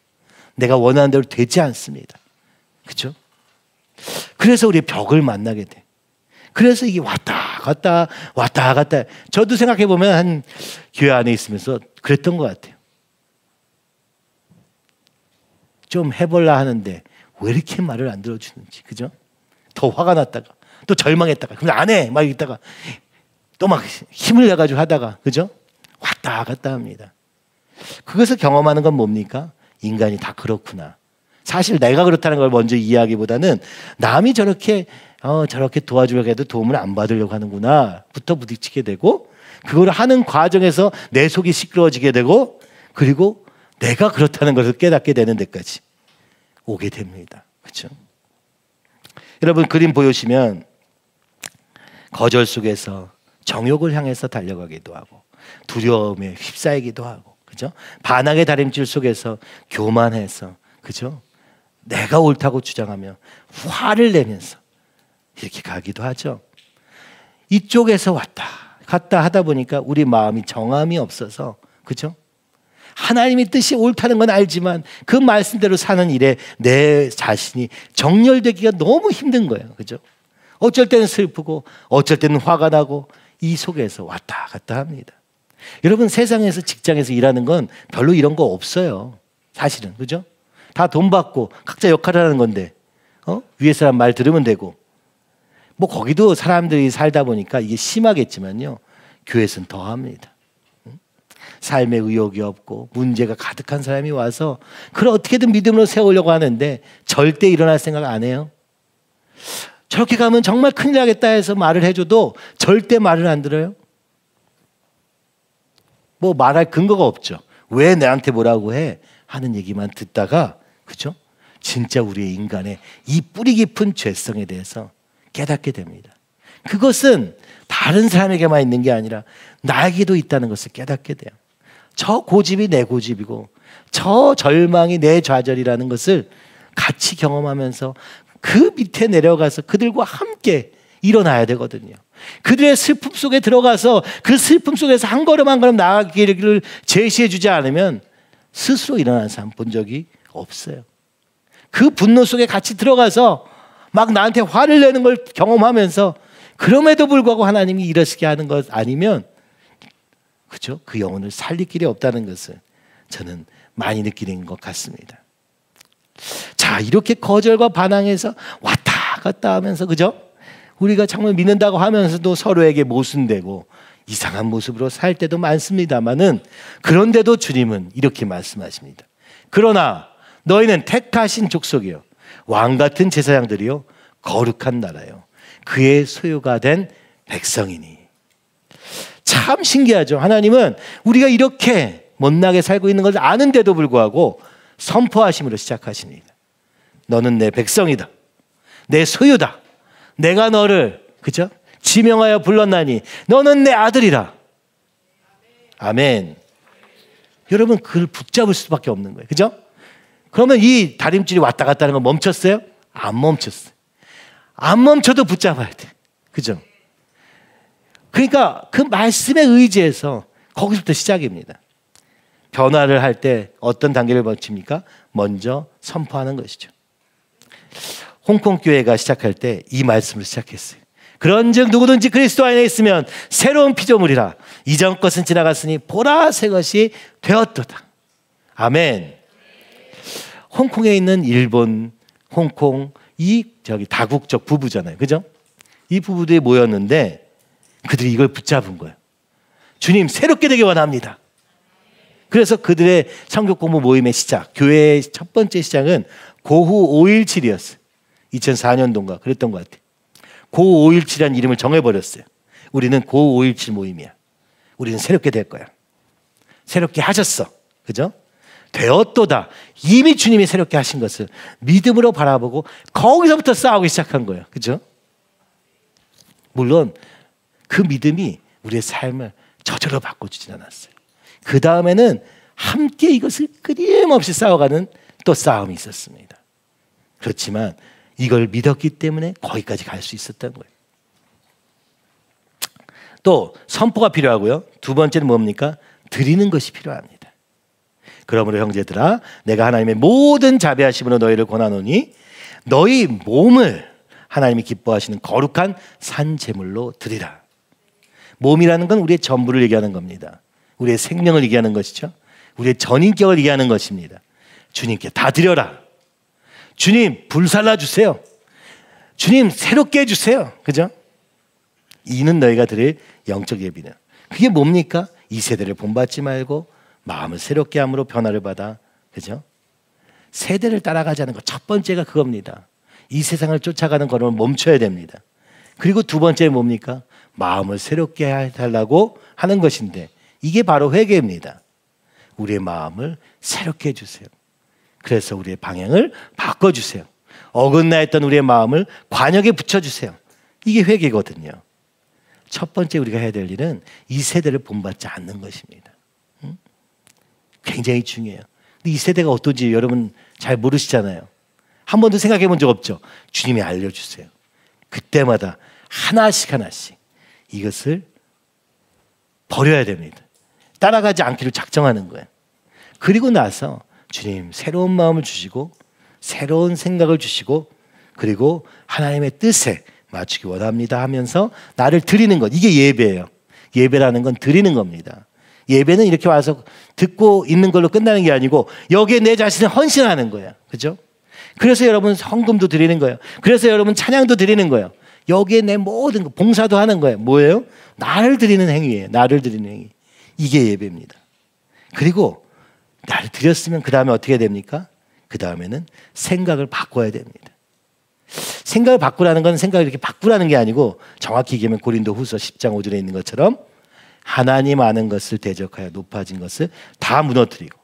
내가 원하는 대로 되지 않습니다. 그렇죠? 그래서 우리 벽을 만나게 돼. 그래서 이게 왔다 갔다 왔다 갔다. 저도 생각해 보면 한 교회 안에 있으면서 그랬던 것 같아요. 좀 해볼라 하는데 왜 이렇게 말을 안 들어주는지, 그죠? 더 화가 났다가 또 절망했다가 그럼 안 해 막 이러다가 또 막 힘을 내가지고 하다가 그죠? 왔다 갔다 합니다. 그것을 경험하는 건 뭡니까? 인간이 다 그렇구나. 사실 내가 그렇다는 걸 먼저 이해하기보다는 남이 저렇게 도와주려고 해도 도움을 안 받으려고 하는구나 부터 부딪히게 되고 그걸 하는 과정에서 내 속이 시끄러워지게 되고 그리고 내가 그렇다는 것을 깨닫게 되는 데까지 오게 됩니다. 그렇죠? 여러분 그림 보시면 거절 속에서 정욕을 향해서 달려가기도 하고 두려움에 휩싸이기도 하고 그죠? 반항의 다림질 속에서 교만해서 그죠? 내가 옳다고 주장하며 화를 내면서 이렇게 가기도 하죠. 이쪽에서 왔다 갔다 하다 보니까 우리 마음이 정함이 없어서 그죠? 하나님의 뜻이 옳다는 건 알지만 그 말씀대로 사는 일에 내 자신이 정렬되기가 너무 힘든 거예요. 그죠? 어쩔 때는 슬프고 어쩔 때는 화가 나고 이 속에서 왔다 갔다 합니다. 여러분 세상에서 직장에서 일하는 건 별로 이런 거 없어요. 사실은 그죠? 다 돈 받고 각자 역할을 하는 건데 위에 사람 말 들으면 되고 뭐 거기도 사람들이 살다 보니까 이게 심하겠지만요. 교회에서는 더 합니다. 삶에 의욕이 없고 문제가 가득한 사람이 와서 그걸 어떻게든 믿음으로 세우려고 하는데 절대 일어날 생각 안 해요. 저렇게 가면 정말 큰일 나겠다 해서 말을 해줘도 절대 말을 안 들어요. 뭐 말할 근거가 없죠. 왜 나한테 뭐라고 해? 하는 얘기만 듣다가 그죠? 진짜 우리의 인간의 이 뿌리 깊은 죄성에 대해서 깨닫게 됩니다. 그것은 다른 사람에게만 있는 게 아니라 나에게도 있다는 것을 깨닫게 돼요. 저 고집이 내 고집이고 저 절망이 내 좌절이라는 것을 같이 경험하면서 그 밑에 내려가서 그들과 함께 일어나야 되거든요. 그들의 슬픔 속에 들어가서 그 슬픔 속에서 한 걸음 한 걸음 나아가기를 제시해 주지 않으면 스스로 일어나는 사람 본 적이 없어요. 그 분노 속에 같이 들어가서 막 나한테 화를 내는 걸 경험하면서 그럼에도 불구하고 하나님이 이러시게 하는 것 아니면 그죠? 그 영혼을 살릴 길이 없다는 것을 저는 많이 느끼는 것 같습니다. 자, 이렇게 거절과 반항해서 왔다 갔다 하면서 그죠? 우리가 정말 믿는다고 하면서도 서로에게 모순되고 이상한 모습으로 살 때도 많습니다만은 그런데도 주님은 이렇게 말씀하십니다. 그러나 너희는 택하신 족속이요 왕 같은 제사장들이요 거룩한 나라요 그의 소유가 된 백성이니. 참 신기하죠. 하나님은 우리가 이렇게 못나게 살고 있는 것을 아는데도 불구하고 선포하심으로 시작하십니다. 너는 내 백성이다. 내 소유다. 내가 너를 그죠? 지명하여 불렀나니 너는 내 아들이라. 아멘. 여러분 그걸 붙잡을 수밖에 없는 거예요. 그죠? 그러면 이 다림질이 왔다 갔다 하는 건 멈췄어요? 안 멈췄어요. 안 멈춰도 붙잡아야 돼. 그죠? 그러니까 그 말씀에 의지해서 거기서부터 시작입니다. 변화를 할 때 어떤 단계를 거칩니까? 먼저 선포하는 것이죠. 홍콩 교회가 시작할 때 이 말씀을 시작했어요. 그런즉 누구든지 그리스도 안에 있으면 새로운 피조물이라. 이전 것은 지나갔으니 보라 새 것이 되었도다. 아멘. 홍콩에 있는 일본, 홍콩 다국적 부부잖아요. 그죠? 이 부부들이 모였는데 그들이 이걸 붙잡은 거예요. 주님 새롭게 되기 원합니다. 그래서 그들의 성교 공부 모임의 시작, 교회의 첫 번째 시작은 고후 517이었어요. 2004년도인가 그랬던 것 같아요. 고후 517이라는 이름을 정해버렸어요. 우리는 고후 517 모임이야. 우리는 새롭게 될 거야. 새롭게 하셨어. 그죠? 되었도다. 이미 주님이 새롭게 하신 것을 믿음으로 바라보고 거기서부터 싸우기 시작한 거예요. 그죠? 물론 그 믿음이 우리의 삶을 저절로 바꿔주진 않았어요. 그 다음에는 함께 이것을 끊임없이 싸워가는 또 싸움이 있었습니다. 그렇지만 이걸 믿었기 때문에 거기까지 갈 수 있었던 거예요. 또 선포가 필요하고요. 두 번째는 뭡니까? 드리는 것이 필요합니다. 그러므로 형제들아 내가 하나님의 모든 자비하심으로 너희를 권하노니 너희 몸을 하나님이 기뻐하시는 거룩한 산 제물로 드리라. 몸이라는 건 우리의 전부를 얘기하는 겁니다. 우리의 생명을 얘기하는 것이죠. 우리의 전인격을 얘기하는 것입니다. 주님께 다 드려라. 주님 불살라 주세요. 주님 새롭게 해주세요. 그죠? 이는 너희가 드릴 영적 예비는. 그게 뭡니까? 이 세대를 본받지 말고 마음을 새롭게 함으로 변화를 받아. 그죠? 세대를 따라가자는 것 첫 번째가 그겁니다. 이 세상을 쫓아가는 걸음을 멈춰야 됩니다. 그리고 두 번째는 뭡니까? 마음을 새롭게 해달라고 하는 것인데 이게 바로 회개입니다. 우리의 마음을 새롭게 해주세요. 그래서 우리의 방향을 바꿔주세요. 어긋나 있던 우리의 마음을 관역에 붙여주세요. 이게 회개거든요. 첫 번째 우리가 해야 될 일은 이 세대를 본받지 않는 것입니다. 굉장히 중요해요. 근데 이 세대가 어떤지 여러분 잘 모르시잖아요. 한 번도 생각해 본 적 없죠. 주님이 알려주세요. 그때마다 하나씩 이것을 버려야 됩니다. 따라가지 않기를 작정하는 거예요. 그리고 나서 주님 새로운 마음을 주시고 새로운 생각을 주시고 그리고 하나님의 뜻에 맞추기 원합니다 하면서 나를 드리는 것. 이게 예배예요. 예배라는 건 드리는 겁니다. 예배는 이렇게 와서 듣고 있는 걸로 끝나는 게 아니고 여기에 내 자신을 헌신하는 거예요. 그죠? 그래서 여러분 헌금도 드리는 거예요. 그래서 여러분 찬양도 드리는 거예요. 여기에 내 모든 거 봉사도 하는 거예요. 뭐예요? 나를 드리는 행위예요. 나를 드리는 행위. 이게 예배입니다. 그리고 나를 드렸으면 그 다음에 어떻게 됩니까? 그 다음에는 생각을 바꿔야 됩니다. 생각을 바꾸라는 건 생각을 이렇게 바꾸라는 게 아니고 정확히 얘기하면 고린도후서 10장 5절에 있는 것처럼 하나님 아는 것을 대적하여 높아진 것을 다 무너뜨리고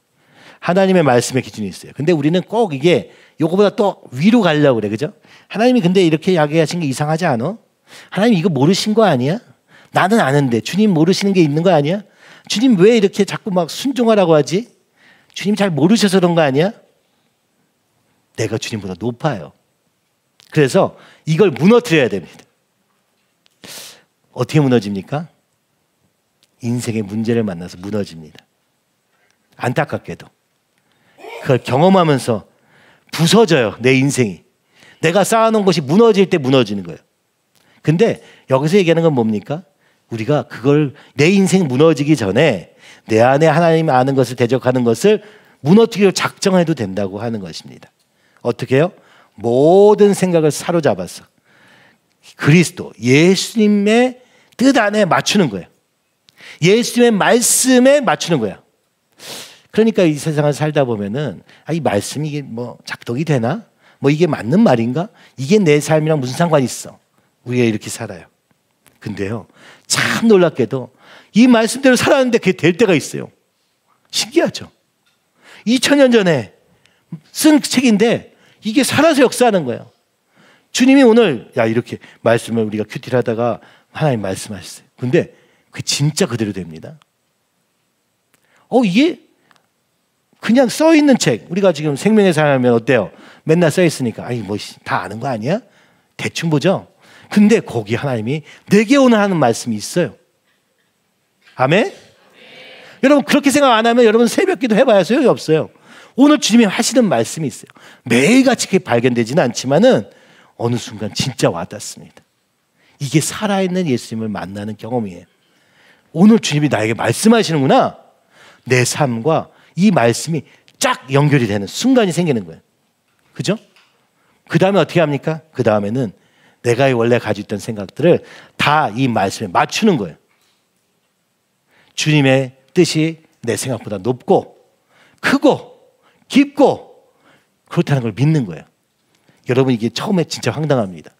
하나님의 말씀의 기준이 있어요. 근데 우리는 꼭 이게 요거보다 또 위로 가려고 그래. 그죠? 하나님이 근데 이렇게 이야기하신 게 이상하지 않아? 하나님 이거 모르신 거 아니야? 나는 아는데 주님 모르시는 게 있는 거 아니야? 주님 왜 이렇게 자꾸 막 순종하라고 하지? 주님 잘 모르셔서 그런 거 아니야? 내가 주님보다 높아요. 그래서 이걸 무너뜨려야 됩니다. 어떻게 무너집니까? 인생의 문제를 만나서 무너집니다. 안타깝게도. 그걸 경험하면서 부서져요. 내 인생이. 내가 쌓아놓은 것이 무너질 때 무너지는 거예요. 근데 여기서 얘기하는 건 뭡니까? 우리가 그걸 내 인생 무너지기 전에 내 안에 하나님 아는 것을 대적하는 것을 무너뜨리려 작정해도 된다고 하는 것입니다. 어떻게 해요? 모든 생각을 사로잡아서 그리스도 예수님의 뜻 안에 맞추는 거예요. 예수님의 말씀에 맞추는 거예요. 그러니까 이 세상을 살다 보면은 이 말씀이 이게 뭐 작동이 되나? 뭐 이게 맞는 말인가? 이게 내 삶이랑 무슨 상관이 있어? 우리가 이렇게 살아요. 근데요, 참 놀랍게도 이 말씀대로 살았는데 그게 될 때가 있어요. 신기하죠? 2000년 전에 쓴 책인데 이게 살아서 역사하는 거예요. 주님이 오늘 이렇게 말씀을 우리가 큐티를 하다가 하나님 말씀하셨어요. 근데 그 진짜 그대로 됩니다. 이게 그냥 써 있는 책. 우리가 지금 생명의 삶하면 어때요? 맨날 써 있으니까 뭐 다 아는 거 아니야? 대충 보죠. 근데 거기 하나님이 내게 오늘 하는 말씀이 있어요. 아멘? 여러분 그렇게 생각 안 하면 여러분 새벽기도 해봐야 소용이 없어요. 오늘 주님이 하시는 말씀이 있어요. 매일같이 그게 발견되지는 않지만은 어느 순간 진짜 와닿습니다. 이게 살아있는 예수님을 만나는 경험이에요. 오늘 주님이 나에게 말씀하시는구나. 내 삶과 이 말씀이 쫙 연결이 되는 순간이 생기는 거예요. 그죠? 그 다음에 어떻게 합니까? 그 다음에는 내가 원래 가지고 있던 생각들을 다 이 말씀에 맞추는 거예요. 주님의 뜻이 내 생각보다 높고 크고 깊고 그렇다는 걸 믿는 거예요. 여러분 이게 처음에 진짜 황당합니다.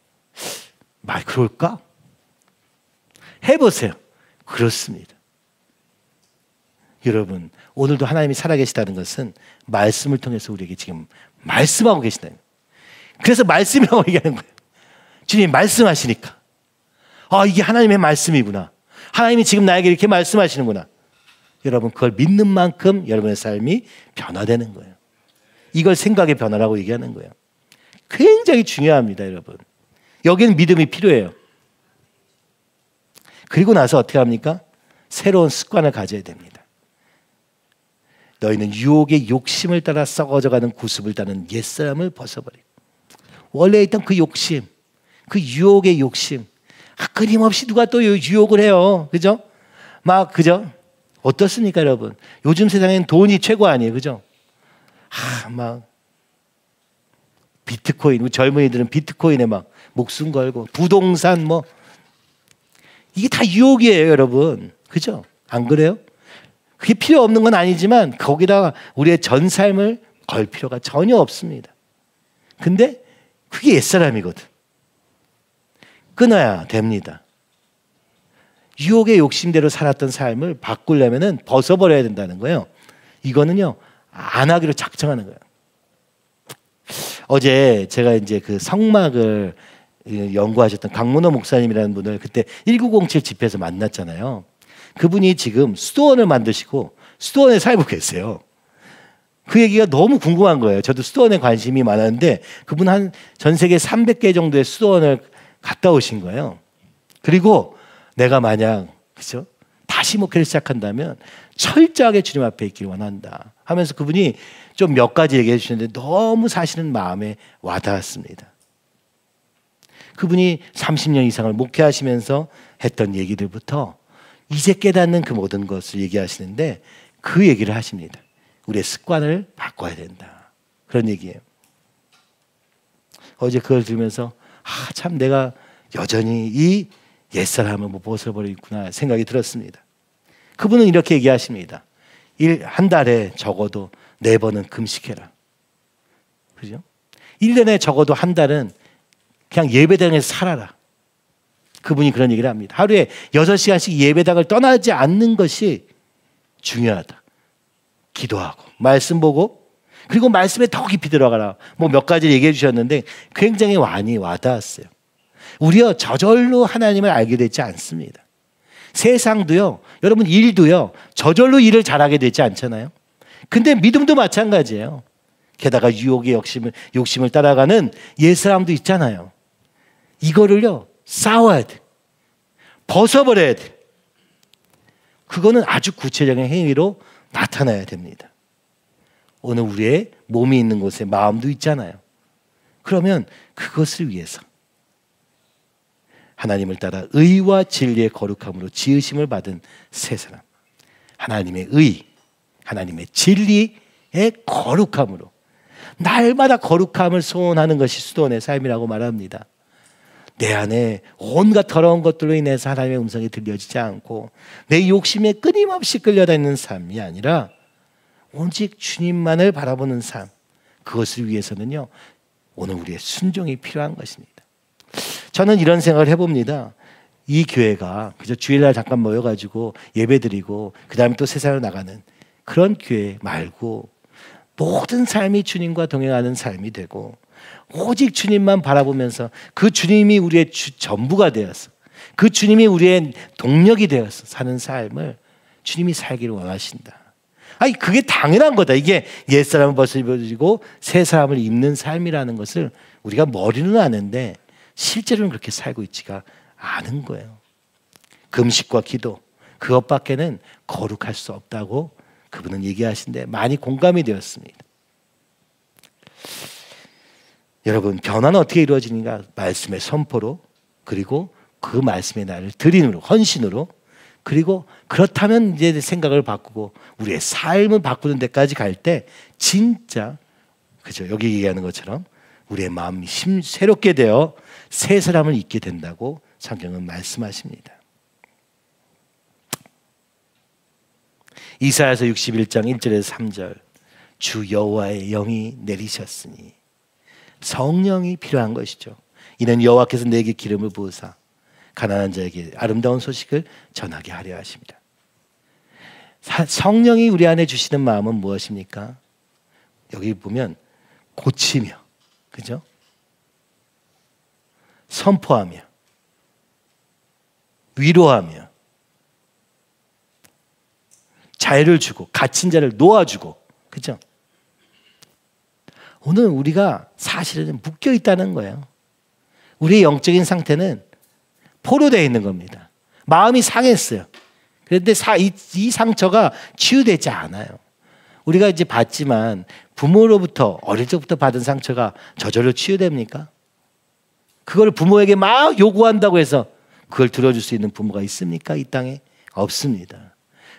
말 그럴까? 해보세요. 그렇습니다. 여러분 오늘도 하나님이 살아계시다는 것은 말씀을 통해서 우리에게 지금 말씀하고 계시다는 거예요. 그래서 말씀이라고 얘기하는 거예요. 주님 말씀하시니까 이게 하나님의 말씀이구나. 하나님이 지금 나에게 이렇게 말씀하시는구나. 여러분 그걸 믿는 만큼 여러분의 삶이 변화되는 거예요. 이걸 생각의 변화라고 얘기하는 거예요. 굉장히 중요합니다. 여러분 여기는 믿음이 필요해요. 그리고 나서 어떻게 합니까? 새로운 습관을 가져야 됩니다. 너희는 유혹의 욕심을 따라 썩어져가는 구습을 따는 옛사람을 벗어버리고 원래 있던 그 욕심, 그 유혹의 욕심 끊임없이 누가 또 유혹을 해요. 그죠? 그죠? 어떻습니까 여러분? 요즘 세상엔 돈이 최고 아니에요. 그죠? 비트코인, 우리 젊은이들은 비트코인에 목숨 걸고 부동산 뭐 이게 다 유혹이에요, 여러분. 그죠? 안 그래요? 그게 필요 없는 건 아니지만 거기다가 우리의 전 삶을 걸 필요가 전혀 없습니다. 근데 그게 옛사람이거든. 끊어야 됩니다. 유혹의 욕심대로 살았던 삶을 바꾸려면은 벗어버려야 된다는 거예요. 이거는요, 안 하기로 작정하는 거예요. 어제 제가 이제 그 성막을 연구하셨던 강문호 목사님이라는 분을 그때 1907 집회에서 만났잖아요. 그분이 지금 수도원을 만드시고 수도원에 살고 계세요. 그 얘기가 너무 궁금한 거예요. 저도 수도원에 관심이 많았는데 그분 한 전 세계 300개 정도의 수도원을 갔다 오신 거예요. 그리고 내가 만약 그죠? 다시 목회를 시작한다면 철저하게 주님 앞에 있기를 원한다 하면서 그분이 좀 몇 가지 얘기해 주셨는데 너무 사실은 마음에 와닿았습니다. 그분이 30년 이상을 목회하시면서 했던 얘기들부터 이제 깨닫는 그 모든 것을 얘기하시는데 그 얘기를 하십니다. 우리의 습관을 바꿔야 된다. 그런 얘기예요. 어제 그걸 들으면서 참 내가 여전히 이 옛사람을 못 벗어버리고 있구나 생각이 들었습니다. 그분은 이렇게 얘기하십니다. 한 달에 적어도 4번은 금식해라. 그죠? 1년에 적어도 한 달은 그냥 예배당에서 살아라. 그분이 그런 얘기를 합니다. 하루에 6시간씩 예배당을 떠나지 않는 것이 중요하다. 기도하고 말씀 보고 그리고 말씀에 더 깊이 들어가라. 뭐 몇 가지 얘기해 주셨는데 굉장히 많이 와닿았어요. 우리요 저절로 하나님을 알게 되지 않습니다. 세상도요, 여러분 일도요 저절로 일을 잘하게 되지 않잖아요. 근데 믿음도 마찬가지예요. 게다가 유혹의 욕심을 따라가는 옛사람도 있잖아요. 이거를요 싸워야 돼. 벗어버려야 돼. 그거는 아주 구체적인 행위로 나타나야 됩니다. 오늘 우리의 몸이 있는 곳에 마음도 있잖아요. 그러면 그것을 위해서 하나님을 따라 의와 진리의 거룩함으로 지으심을 받은 새 사람, 하나님의 의, 하나님의 진리의 거룩함으로 날마다 거룩함을 소원하는 것이 수도원의 삶이라고 말합니다. 내 안에 온갖 더러운 것들로 인해서 하나님의 음성이 들려지지 않고 내 욕심에 끊임없이 끌려다니는 삶이 아니라 오직 주님만을 바라보는 삶, 그것을 위해서는요 오늘 우리의 순종이 필요한 것입니다. 저는 이런 생각을 해봅니다. 이 교회가 그저 주일날 잠깐 모여가지고 예배드리고 그 다음에 또 세상으로 나가는 그런 교회 말고 모든 삶이 주님과 동행하는 삶이 되고 오직 주님만 바라보면서 그 주님이 우리의 전부가 되어서 그 주님이 우리의 동력이 되어서 사는 삶을 주님이 살기를 원하신다. 아니 그게 당연한 거다. 이게 옛사람을 벗어버리고 새 사람을 입는 삶이라는 것을 우리가 머리는 아는데 실제로는 그렇게 살고 있지가 않은 거예요. 금식과 기도 그것밖에는 거룩할 수 없다고 그분은 얘기하신데 많이 공감이 되었습니다. 여러분 변화는 어떻게 이루어지는가? 말씀의 선포로 그리고 그 말씀의 나를 드림으로 헌신으로 그리고 그렇다면 이제 생각을 바꾸고 우리의 삶을 바꾸는 데까지 갈 때 진짜 그죠? 여기 얘기하는 것처럼 우리의 마음이 새롭게 되어 새 사람을 잊게 된다고 성경은 말씀하십니다. 이사야서 61장 1절에서 3절 주 여호와의 영이 내리셨으니 성령이 필요한 것이죠. 이는 여호와께서 내게 기름을 부으사 가난한 자에게 아름다운 소식을 전하게 하려 하십니다. 성령이 우리 안에 주시는 마음은 무엇입니까? 여기 보면 고치며 그죠? 선포하며 위로하며 자유를 주고 갇힌 자를 놓아주고 그죠? 오늘 우리가 사실은 묶여 있다는 거예요. 우리의 영적인 상태는 포로되어 있는 겁니다. 마음이 상했어요. 그런데 이 상처가 치유되지 않아요. 우리가 이제 봤지만 부모로부터 어릴 적부터 받은 상처가 저절로 치유됩니까? 그걸 부모에게 막 요구한다고 해서 그걸 들어줄 수 있는 부모가 있습니까? 이 땅에 없습니다.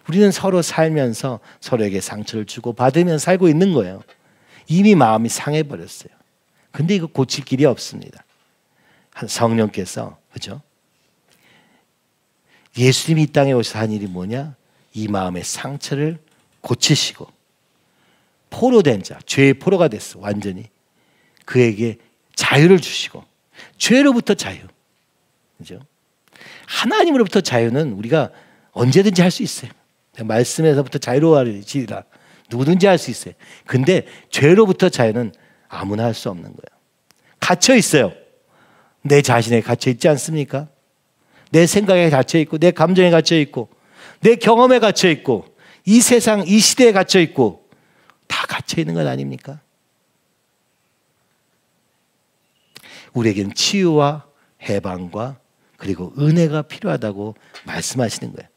우리는 서로 살면서 서로에게 상처를 주고 받으면 살고 있는 거예요. 이미 마음이 상해버렸어요. 근데 이거 고칠 길이 없습니다. 성령께서, 그죠? 예수님이 이 땅에 오셔서 한 일이 뭐냐? 이 마음의 상처를 고치시고 포로된 자, 죄의 포로가 됐어. 완전히 그에게 자유를 주시고, 죄로부터 자유, 그죠? 하나님으로부터 자유는 우리가 언제든지 할 수 있어요. 말씀에서부터 자유로워지라, 누구든지 할 수 있어요. 근데 죄로부터 자유는 아무나 할 수 없는 거예요. 갇혀 있어요. 내 자신에 갇혀 있지 않습니까? 내 생각에 갇혀 있고, 내 감정에 갇혀 있고, 내 경험에 갇혀 있고, 이 세상, 이 시대에 갇혀 있고, 다 갇혀 있는 건 아닙니까? 우리에겐 치유와 해방과 그리고 은혜가 필요하다고 말씀하시는 거예요.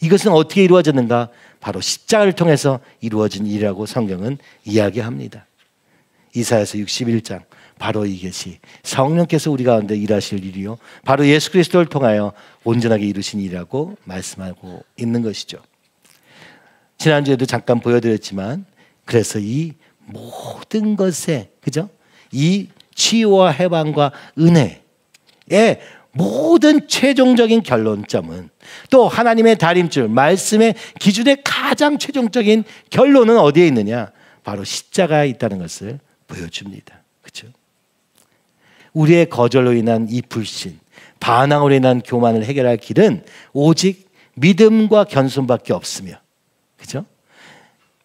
이것은 어떻게 이루어졌는가? 바로 십자가를 통해서 이루어진 일이라고 성경은 이야기합니다. 이사야서 61장, 바로 이것이 성령께서 우리 가운데 일하실 일이요, 바로 예수 그리스도를 통하여 온전하게 이루신 일이라고 말씀하고 있는 것이죠. 지난주에도 잠깐 보여드렸지만, 그래서 이 모든 것에, 그죠? 이 치유와 해방과 은혜의 모든 최종적인 결론점은, 또 하나님의 다림줄, 말씀의 기준의 가장 최종적인 결론은 어디에 있느냐? 바로 십자가에 있다는 것을 보여줍니다. 그렇죠? 우리의 거절로 인한 이 불신, 반항으로 인한 교만을 해결할 길은 오직 믿음과 겸손밖에 없으며, 그렇죠?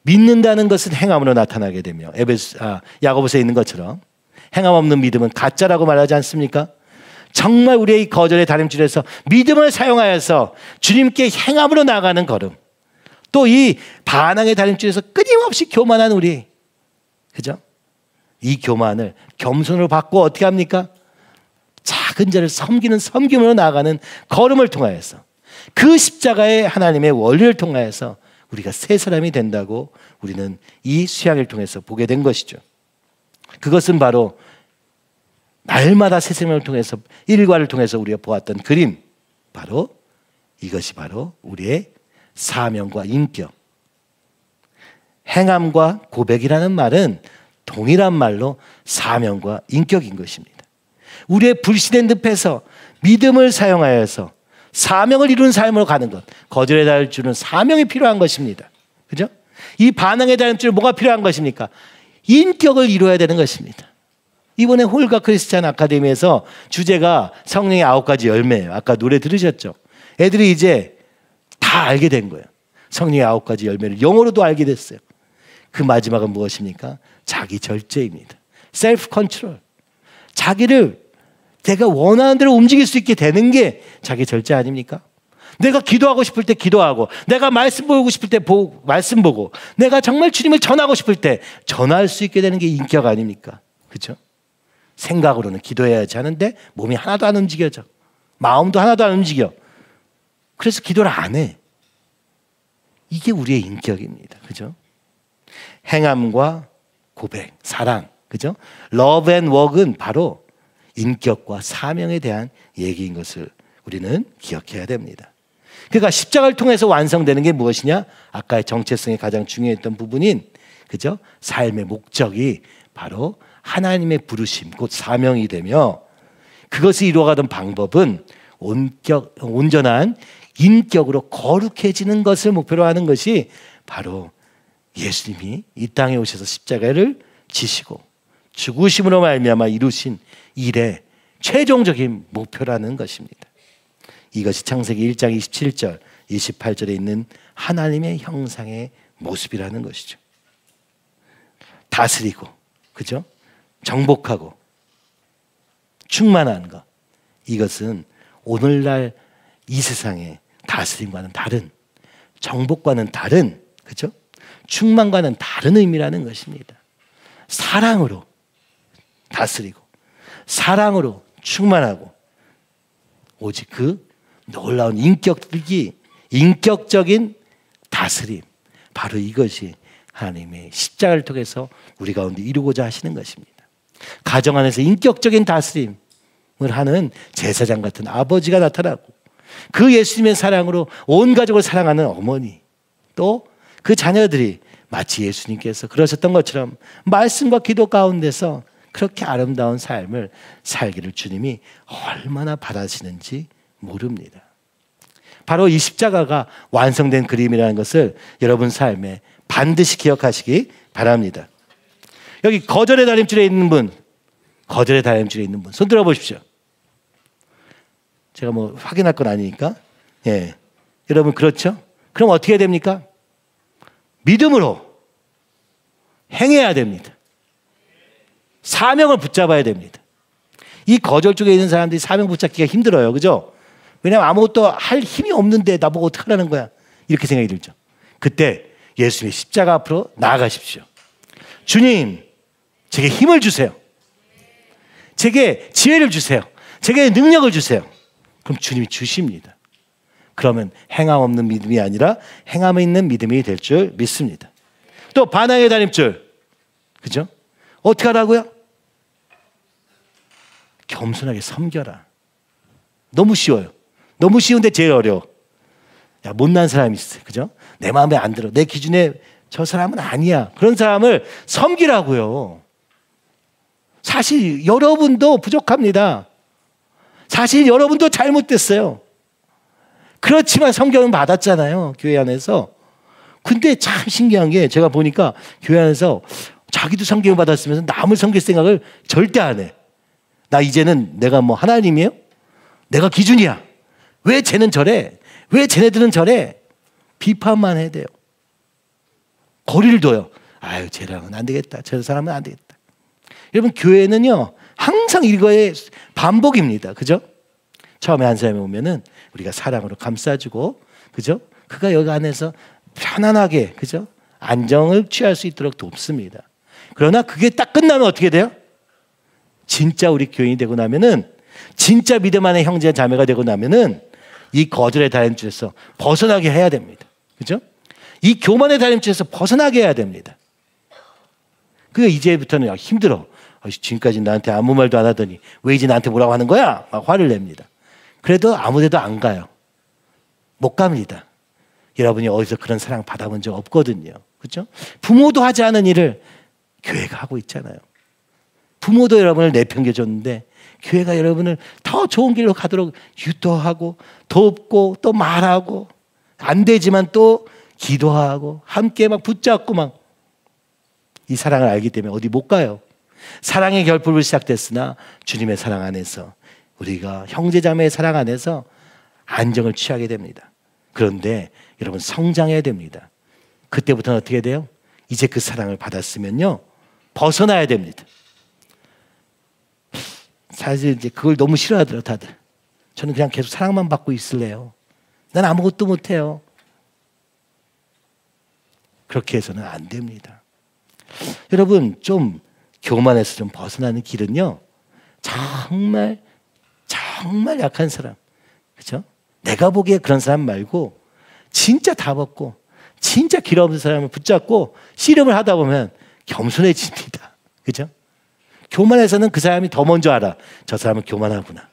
믿는다는 것은 행함으로 나타나게 되며, 야고보서에 있는 것처럼 행함 없는 믿음은 가짜라고 말하지 않습니까? 정말 우리의 이 거절의 다림줄에서 믿음을 사용하여서 주님께 행함으로 나아가는 걸음, 또 이 반항의 다림줄에서 끊임없이 교만한 우리, 그죠? 이 교만을 겸손으로 바꾸어 어떻게 합니까? 작은 자를 섬기는 섬김으로 나아가는 걸음을 통하여서, 그 십자가의 하나님의 원리를 통하여서 우리가 새 사람이 된다고 우리는 이 수양을 통해서 보게 된 것이죠. 그것은 바로 날마다 새 생명을 통해서, 일과를 통해서 우리가 보았던 그림, 바로 이것이 바로 우리의 사명과 인격. 행함과 고백이라는 말은 동일한 말로 사명과 인격인 것입니다. 우리의 불신의 늪에서 믿음을 사용하여서 사명을 이루는 삶으로 가는 것, 거절의 다림줄은 사명이 필요한 것입니다. 그죠? 이 반항의 다림줄은 뭐가 필요한 것입니까? 인격을 이루어야 되는 것입니다. 이번에 홀과 크리스찬 아카데미에서 주제가 성령의 9가지 열매예요. 아까 노래 들으셨죠? 애들이 이제 다 알게 된 거예요. 성령의 9가지 열매를 영어로도 알게 됐어요. 그 마지막은 무엇입니까? 자기 절제입니다. 셀프 컨트롤. 자기를 내가 원하는 대로 움직일 수 있게 되는 게 자기 절제 아닙니까? 내가 기도하고 싶을 때 기도하고, 내가 말씀 보고 싶을 때 말씀 보고, 내가 정말 주님을 전하고 싶을 때 전할 수 있게 되는 게 인격 아닙니까? 그렇죠? 생각으로는 기도해야지 하는데 몸이 하나도 안 움직여져. 마음도 하나도 안 움직여. 그래서 기도를 안 해. 이게 우리의 인격입니다. 그죠? 행함과 고백, 사랑, 그죠? Love and work은 바로 인격과 사명에 대한 얘기인 것을 우리는 기억해야 됩니다. 그러니까 십자가를 통해서 완성되는 게 무엇이냐? 아까의 정체성의 가장 중요했던 부분인, 그죠? 삶의 목적이 바로 하나님의 부르심, 곧 사명이 되며, 그것이 이루어가던 방법은 온전한 인격으로 거룩해지는 것을 목표로 하는 것이 바로 예수님이 이 땅에 오셔서 십자가를 지시고 죽으심으로 말미암아 이루신 일의 최종적인 목표라는 것입니다. 이것이 창세기 1장 27절, 28절에 있는 하나님의 형상의 모습이라는 것이죠. 다스리고, 그죠? 정복하고 충만한 것, 이것은 오늘날 이 세상의 다스림과는 다른, 정복과는 다른, 그죠? 충만과는 다른 의미라는 것입니다. 사랑으로 다스리고 사랑으로 충만하고, 오직 그 놀라운 인격적인 다스림, 바로 이것이 하나님의 십자가를 통해서 우리 가운데 이루고자 하시는 것입니다. 가정 안에서 인격적인 다스림을 하는 제사장 같은 아버지가 나타나고, 그 예수님의 사랑으로 온 가족을 사랑하는 어머니, 또 그 자녀들이 마치 예수님께서 그러셨던 것처럼 말씀과 기도 가운데서 그렇게 아름다운 삶을 살기를 주님이 얼마나 바라시는지 모릅니다. 바로 이 십자가가 완성된 그림이라는 것을 여러분 삶에 반드시 기억하시기 바랍니다. 여기 거절의 다림줄에 있는 분, 거절의 다림줄에 있는 분, 손 들어 보십시오. 제가 뭐 확인할 건 아니니까. 예. 여러분, 그렇죠? 그럼 어떻게 해야 됩니까? 믿음으로 행해야 됩니다. 사명을 붙잡아야 됩니다. 이 거절 쪽에 있는 사람들이 사명 붙잡기가 힘들어요. 그죠? 왜냐하면 아무것도 할 힘이 없는데 나보고 어떡하라는 거야. 이렇게 생각이 들죠. 그때 예수님의 십자가 앞으로 나아가십시오. 주님, 제게 힘을 주세요. 제게 지혜를 주세요. 제게 능력을 주세요. 그럼 주님이 주십니다. 그러면 행함 없는 믿음이 아니라 행함 있는 믿음이 될 줄 믿습니다. 또 반항의 다림줄, 그죠? 어떻게 하라고요? 겸손하게 섬겨라. 너무 쉬워요. 너무 쉬운데 제일 어려워. 야, 못난 사람이 있어요. 그죠? 내 마음에 안 들어. 내 기준에 저 사람은 아니야. 그런 사람을 섬기라고요. 사실 여러분도 부족합니다. 사실 여러분도 잘못됐어요. 그렇지만 성경은 받았잖아요. 교회 안에서. 근데 참 신기한 게 제가 보니까 교회 안에서 자기도 성경을 받았으면서 남을 섬길 생각을 절대 안 해. 나 이제는 내가 뭐 하나님이에요? 내가 기준이야. 왜 쟤는 저래? 왜 쟤네들은 저래? 비판만 해야 돼요. 거리를 둬요. 아유, 쟤랑은 안 되겠다. 저 사람은 안 되겠다. 여러분, 교회는요, 항상 이거의 반복입니다. 그죠? 처음에 한 사람이 오면은 우리가 사랑으로 감싸주고, 그죠? 그가 여기 안에서 편안하게, 그죠? 안정을 취할 수 있도록 돕습니다. 그러나 그게 딱 끝나면 어떻게 돼요? 진짜 우리 교인이 되고 나면은, 진짜 믿음 안에 형제 자매가 되고 나면은 이 거절의 다림줄에서 벗어나게 해야 됩니다. 그죠? 이 교만의 다림줄에서 벗어나게 해야 됩니다. 그 이제부터는 야, 힘들어. 지금까지 나한테 아무 말도 안 하더니 왜 이제 나한테 뭐라고 하는 거야? 막 화를 냅니다. 그래도 아무 데도 안 가요. 못 갑니다. 여러분이 어디서 그런 사랑 받아본 적 없거든요. 그렇죠? 부모도 하지 않은 일을 교회가 하고 있잖아요. 부모도 여러분을 내팽겨줬는데 교회가 여러분을 더 좋은 길로 가도록 유도하고 돕고 또 말하고 안 되지만 또 기도하고 함께 막 붙잡고 막 이 사랑을 알기 때문에 어디 못 가요. 사랑의 결핍을 시작됐으나 주님의 사랑 안에서 우리가 형제자매의 사랑 안에서 안정을 취하게 됩니다. 그런데 여러분 성장해야 됩니다. 그때부터는 어떻게 돼요? 이제 그 사랑을 받았으면요 벗어나야 됩니다. 사실 이제 그걸 너무 싫어하더라고요 다들. 저는 그냥 계속 사랑만 받고 있을래요. 난 아무것도 못해요. 그렇게 해서는 안 됩니다. 여러분 좀 교만에서 좀 벗어나는 길은요 정말 약한 사람, 그렇죠? 내가 보기에 그런 사람 말고 진짜 다 벗고 진짜 길 없는 사람을 붙잡고 씨름을 하다 보면 겸손해집니다. 그렇죠? 교만에서는 그 사람이 더 먼저 알아. 저 사람은 교만하구나.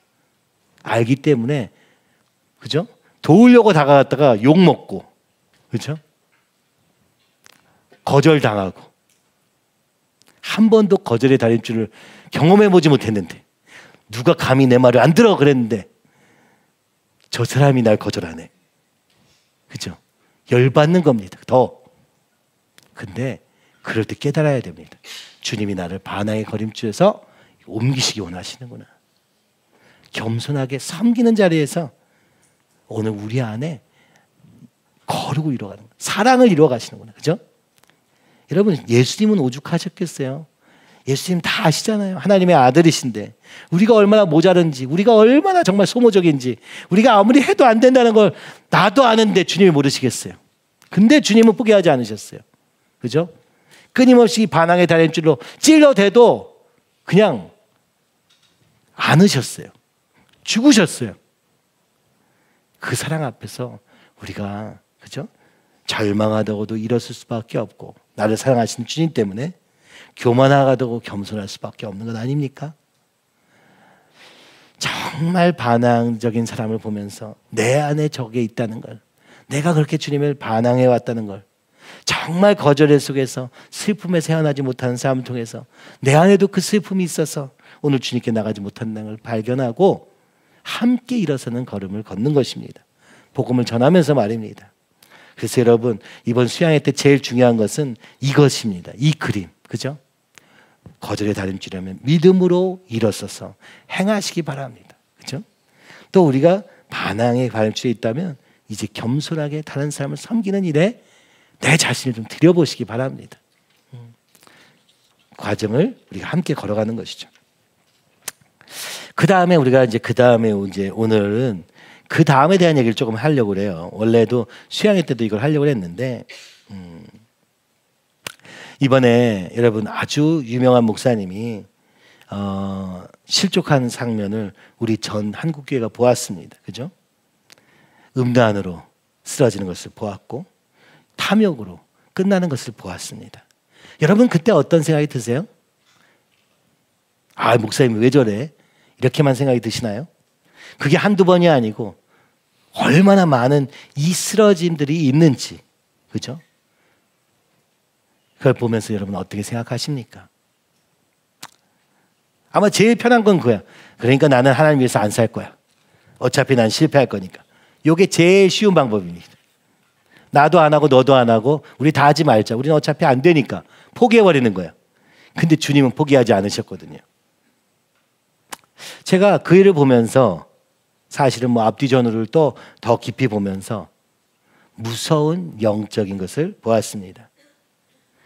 알기 때문에, 그죠? 도우려고 다가갔다가 욕 먹고, 그렇죠? 거절당하고 한 번도 거절의 다림줄을 경험해 보지 못했는데 누가 감히 내 말을 안 들어 그랬는데 저 사람이 날 거절하네. 그죠? 열받는 겁니다. 더. 근데 그럴 때 깨달아야 됩니다. 주님이 나를 반항의 거림줄에서 옮기시기 원하시는구나. 겸손하게 섬기는 자리에서 오늘 우리 안에 거룩을 이루어가는 거예요. 사랑을 이루어가시는구나. 그죠? 여러분 예수님은 오죽하셨겠어요. 예수님 다 아시잖아요. 하나님의 아들이신데 우리가 얼마나 모자른지, 우리가 얼마나 정말 소모적인지, 우리가 아무리 해도 안 된다는 걸 나도 아는데 주님이 모르시겠어요. 근데 주님은 포기하지 않으셨어요. 그죠? 끊임없이 반항의 다림줄로 찔러대도 그냥 안으셨어요. 죽으셨어요. 그 사랑 앞에서 우리가, 그죠? 절망하다고도 일었을 수밖에 없고, 나를 사랑하신 주님 때문에 교만하다고 겸손할 수밖에 없는 것 아닙니까? 정말 반항적인 사람을 보면서 내 안에 저게 있다는 걸, 내가 그렇게 주님을 반항해 왔다는 걸, 정말 거절의 속에서 슬픔에서 헤어나지 못하는 삶을 통해서 내 안에도 그 슬픔이 있어서 오늘 주님께 나가지 못한다는 걸 발견하고 함께 일어서는 걸음을 걷는 것입니다. 복음을 전하면서 말입니다. 그래서 여러분, 이번 수양회 때 제일 중요한 것은 이것입니다. 이 그림, 그죠? 거절의 다림질하면 믿음으로 일어서서 행하시기 바랍니다. 그죠? 또 우리가 반항의 다림질에 있다면 이제 겸손하게 다른 사람을 섬기는 일에 내 자신을 좀 들여보시기 바랍니다. 과정을 우리가 함께 걸어가는 것이죠. 그 다음에 우리가 이제 오늘은 그 다음에 대한 얘기를 조금 하려고 그래요. 원래도 수양회 때도 이걸 하려고 했는데 이번에 여러분 아주 유명한 목사님이 실족한 장면을 우리 전 한국교회가 보았습니다. 그죠? 음란으로 쓰러지는 것을 보았고 탐욕으로 끝나는 것을 보았습니다. 여러분 그때 어떤 생각이 드세요? 아, 목사님 왜 저래? 이렇게만 생각이 드시나요? 그게 한두 번이 아니고 얼마나 많은 이 쓰러짐들이 있는지, 그죠? 그걸 보면서 여러분 어떻게 생각하십니까? 아마 제일 편한 건 그거야. 그러니까 나는 하나님 위해서 안 살 거야. 어차피 난 실패할 거니까. 이게 제일 쉬운 방법입니다. 나도 안 하고 너도 안 하고 우리 다 하지 말자. 우리는 어차피 안 되니까 포기해버리는 거야. 근데 주님은 포기하지 않으셨거든요. 제가 그 일을 보면서 사실은 앞뒤 전후를 또 더 깊이 보면서 무서운 영적인 것을 보았습니다.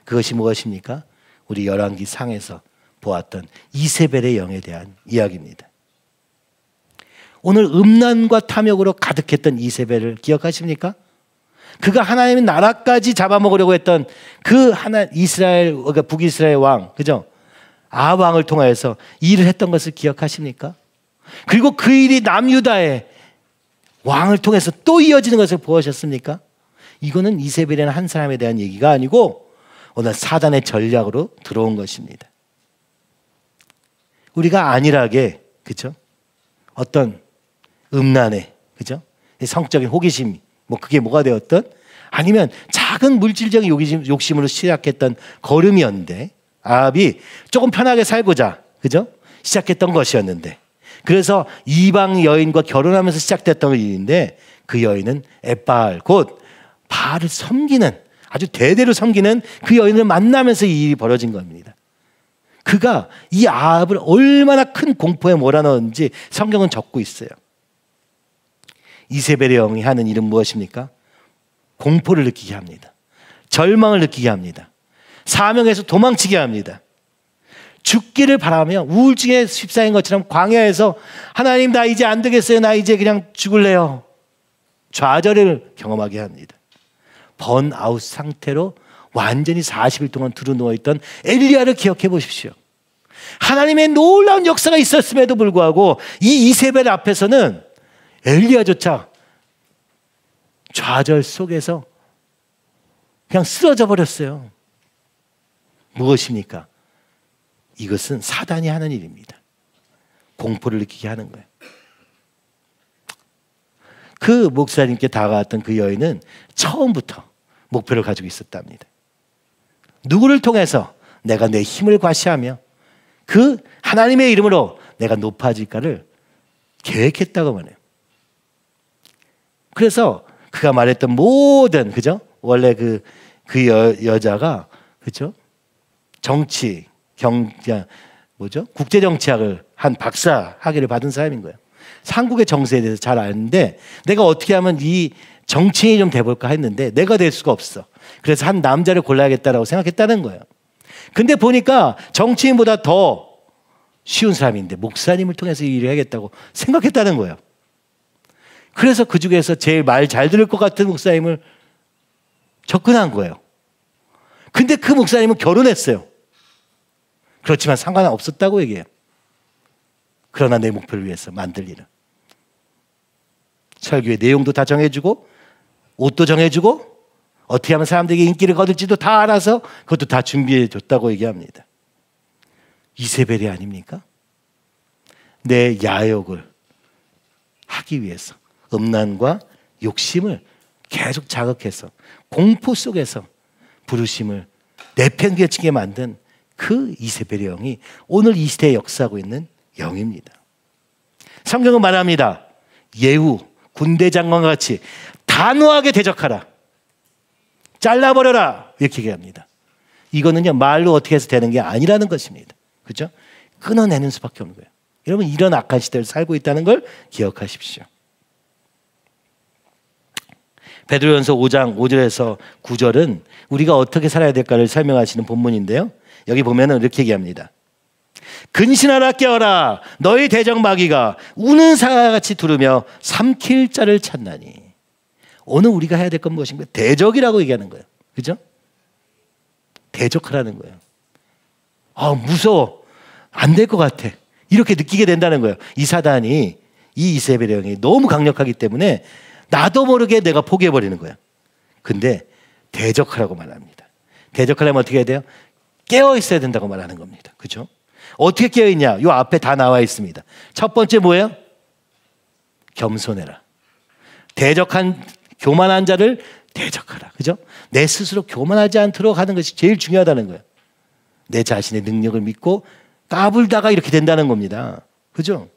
그것이 무엇입니까? 우리 열왕기 상에서 보았던 이세벨의 영에 대한 이야기입니다. 오늘 음란과 탐욕으로 가득했던 이세벨을 기억하십니까? 그가 하나님의 나라까지 잡아먹으려고 했던 그 이스라엘, 그러니까 북이스라엘 왕, 그죠? 아합 왕을 통하여서 일을 했던 것을 기억하십니까? 그리고 그 일이 남유다의 왕을 통해서 또 이어지는 것을 보셨습니까? 이거는 이세벨이라는 한 사람에 대한 얘기가 아니고 오늘 사단의 전략으로 들어온 것입니다. 우리가 안일하게, 그죠? 어떤 음란에, 그죠? 성적인 호기심, 그게 뭐가 되었든 아니면 작은 물질적인 욕심으로 시작했던 걸음이었는데 아합이 조금 편하게 살고자, 그죠? 시작했던 것이었는데 그래서 이방 여인과 결혼하면서 시작됐던 일인데 그 여인은 엣바알, 곧 바알을 섬기는, 아주 대대로 섬기는 그 여인을 만나면서 이 일이 벌어진 겁니다. 그가 이 아합을 얼마나 큰 공포에 몰아넣었는지 성경은 적고 있어요. 이세벨의 영이 하는 일은 무엇입니까? 공포를 느끼게 합니다. 절망을 느끼게 합니다. 사명에서 도망치게 합니다. 죽기를 바라며 우울증에 휩싸인 것처럼 광야에서 하나님 나 이제 안 되겠어요. 나 이제 그냥 죽을래요. 좌절을 경험하게 합니다. 번아웃 상태로 완전히 40일 동안 두루누워있던 엘리야를 기억해 보십시오. 하나님의 놀라운 역사가 있었음에도 불구하고 이 이세벨 앞에서는 엘리야조차 좌절 속에서 그냥 쓰러져 버렸어요. 무엇입니까? 이것은 사단이 하는 일입니다. 공포를 느끼게 하는 거예요. 그 목사님께 다가왔던 그 여인은 처음부터 목표를 가지고 있었답니다. 누구를 통해서 내가 내 힘을 과시하며 그 하나님의 이름으로 내가 높아질까를 계획했다고 말해요. 그래서 그가 말했던 모든, 그죠? 원래 그 여자가, 그죠? 정치, 국제정치학을 한 박사 학위를 받은 사람인 거예요. 한국의 정세에 대해서 잘 아는데 내가 어떻게 하면 이 정치인이 좀 돼볼까 했는데 내가 될 수가 없어. 그래서 한 남자를 골라야겠다라고 생각했다는 거예요. 근데 보니까 정치인보다 더 쉬운 사람인데 목사님을 통해서 이 일을 해야겠다고 생각했다는 거예요. 그래서 그 중에서 제일 말 잘 들을 것 같은 목사님을 접근한 거예요. 근데 그 목사님은 결혼했어요. 그렇지만 상관은 없었다고 얘기해요. 그러나 내 목표를 위해서 만들 일은. 설교의 내용도 다 정해주고 옷도 정해주고 어떻게 하면 사람들에게 인기를 거둘지도 다 알아서 그것도 다 준비해 줬다고 얘기합니다. 이세벨이 아닙니까? 내 야욕을 하기 위해서 음란과 욕심을 계속 자극해서 공포 속에서 부르심을 내팽개치게 만든 그 이세벨의 영이 오늘 이 시대에 역사하고 있는 영입니다. 성경은 말합니다. 예후 군대 장관과 같이 단호하게 대적하라. 잘라버려라. 이렇게 얘기합니다. 이거는요 말로 어떻게 해서 되는 게 아니라는 것입니다. 그렇죠? 끊어내는 수밖에 없는 거예요. 여러분 이런 악한 시대를 살고 있다는 걸 기억하십시오. 베드로전서 5장 5절에서 9절은 우리가 어떻게 살아야 될까를 설명하시는 본문인데요. 여기 보면은 이렇게 얘기합니다. 근신하라 깨어라 너희 대적 마귀가 우는 사같이 두르며 삼킬 자를 찾나니. 오늘 우리가 해야 될 건 무엇인가? 대적이라고 얘기하는 거예요. 그죠? 대적하라는 거예요. 아 무서워. 안 될 것 같아. 이렇게 느끼게 된다는 거예요. 이 사단이 이 이세벨의 영이 너무 강력하기 때문에 나도 모르게 내가 포기해버리는 거예요. 근데 대적하라고 말합니다. 대적하려면 어떻게 해야 돼요? 깨어 있어야 된다고 말하는 겁니다. 그죠? 어떻게 깨어 있냐? 이 앞에 다 나와 있습니다. 첫 번째 뭐예요? 겸손해라. 대적한 교만한 자를 대적하라. 그죠? 내 스스로 교만하지 않도록 하는 것이 제일 중요하다는 거예요. 내 자신의 능력을 믿고 까불다가 이렇게 된다는 겁니다. 그죠?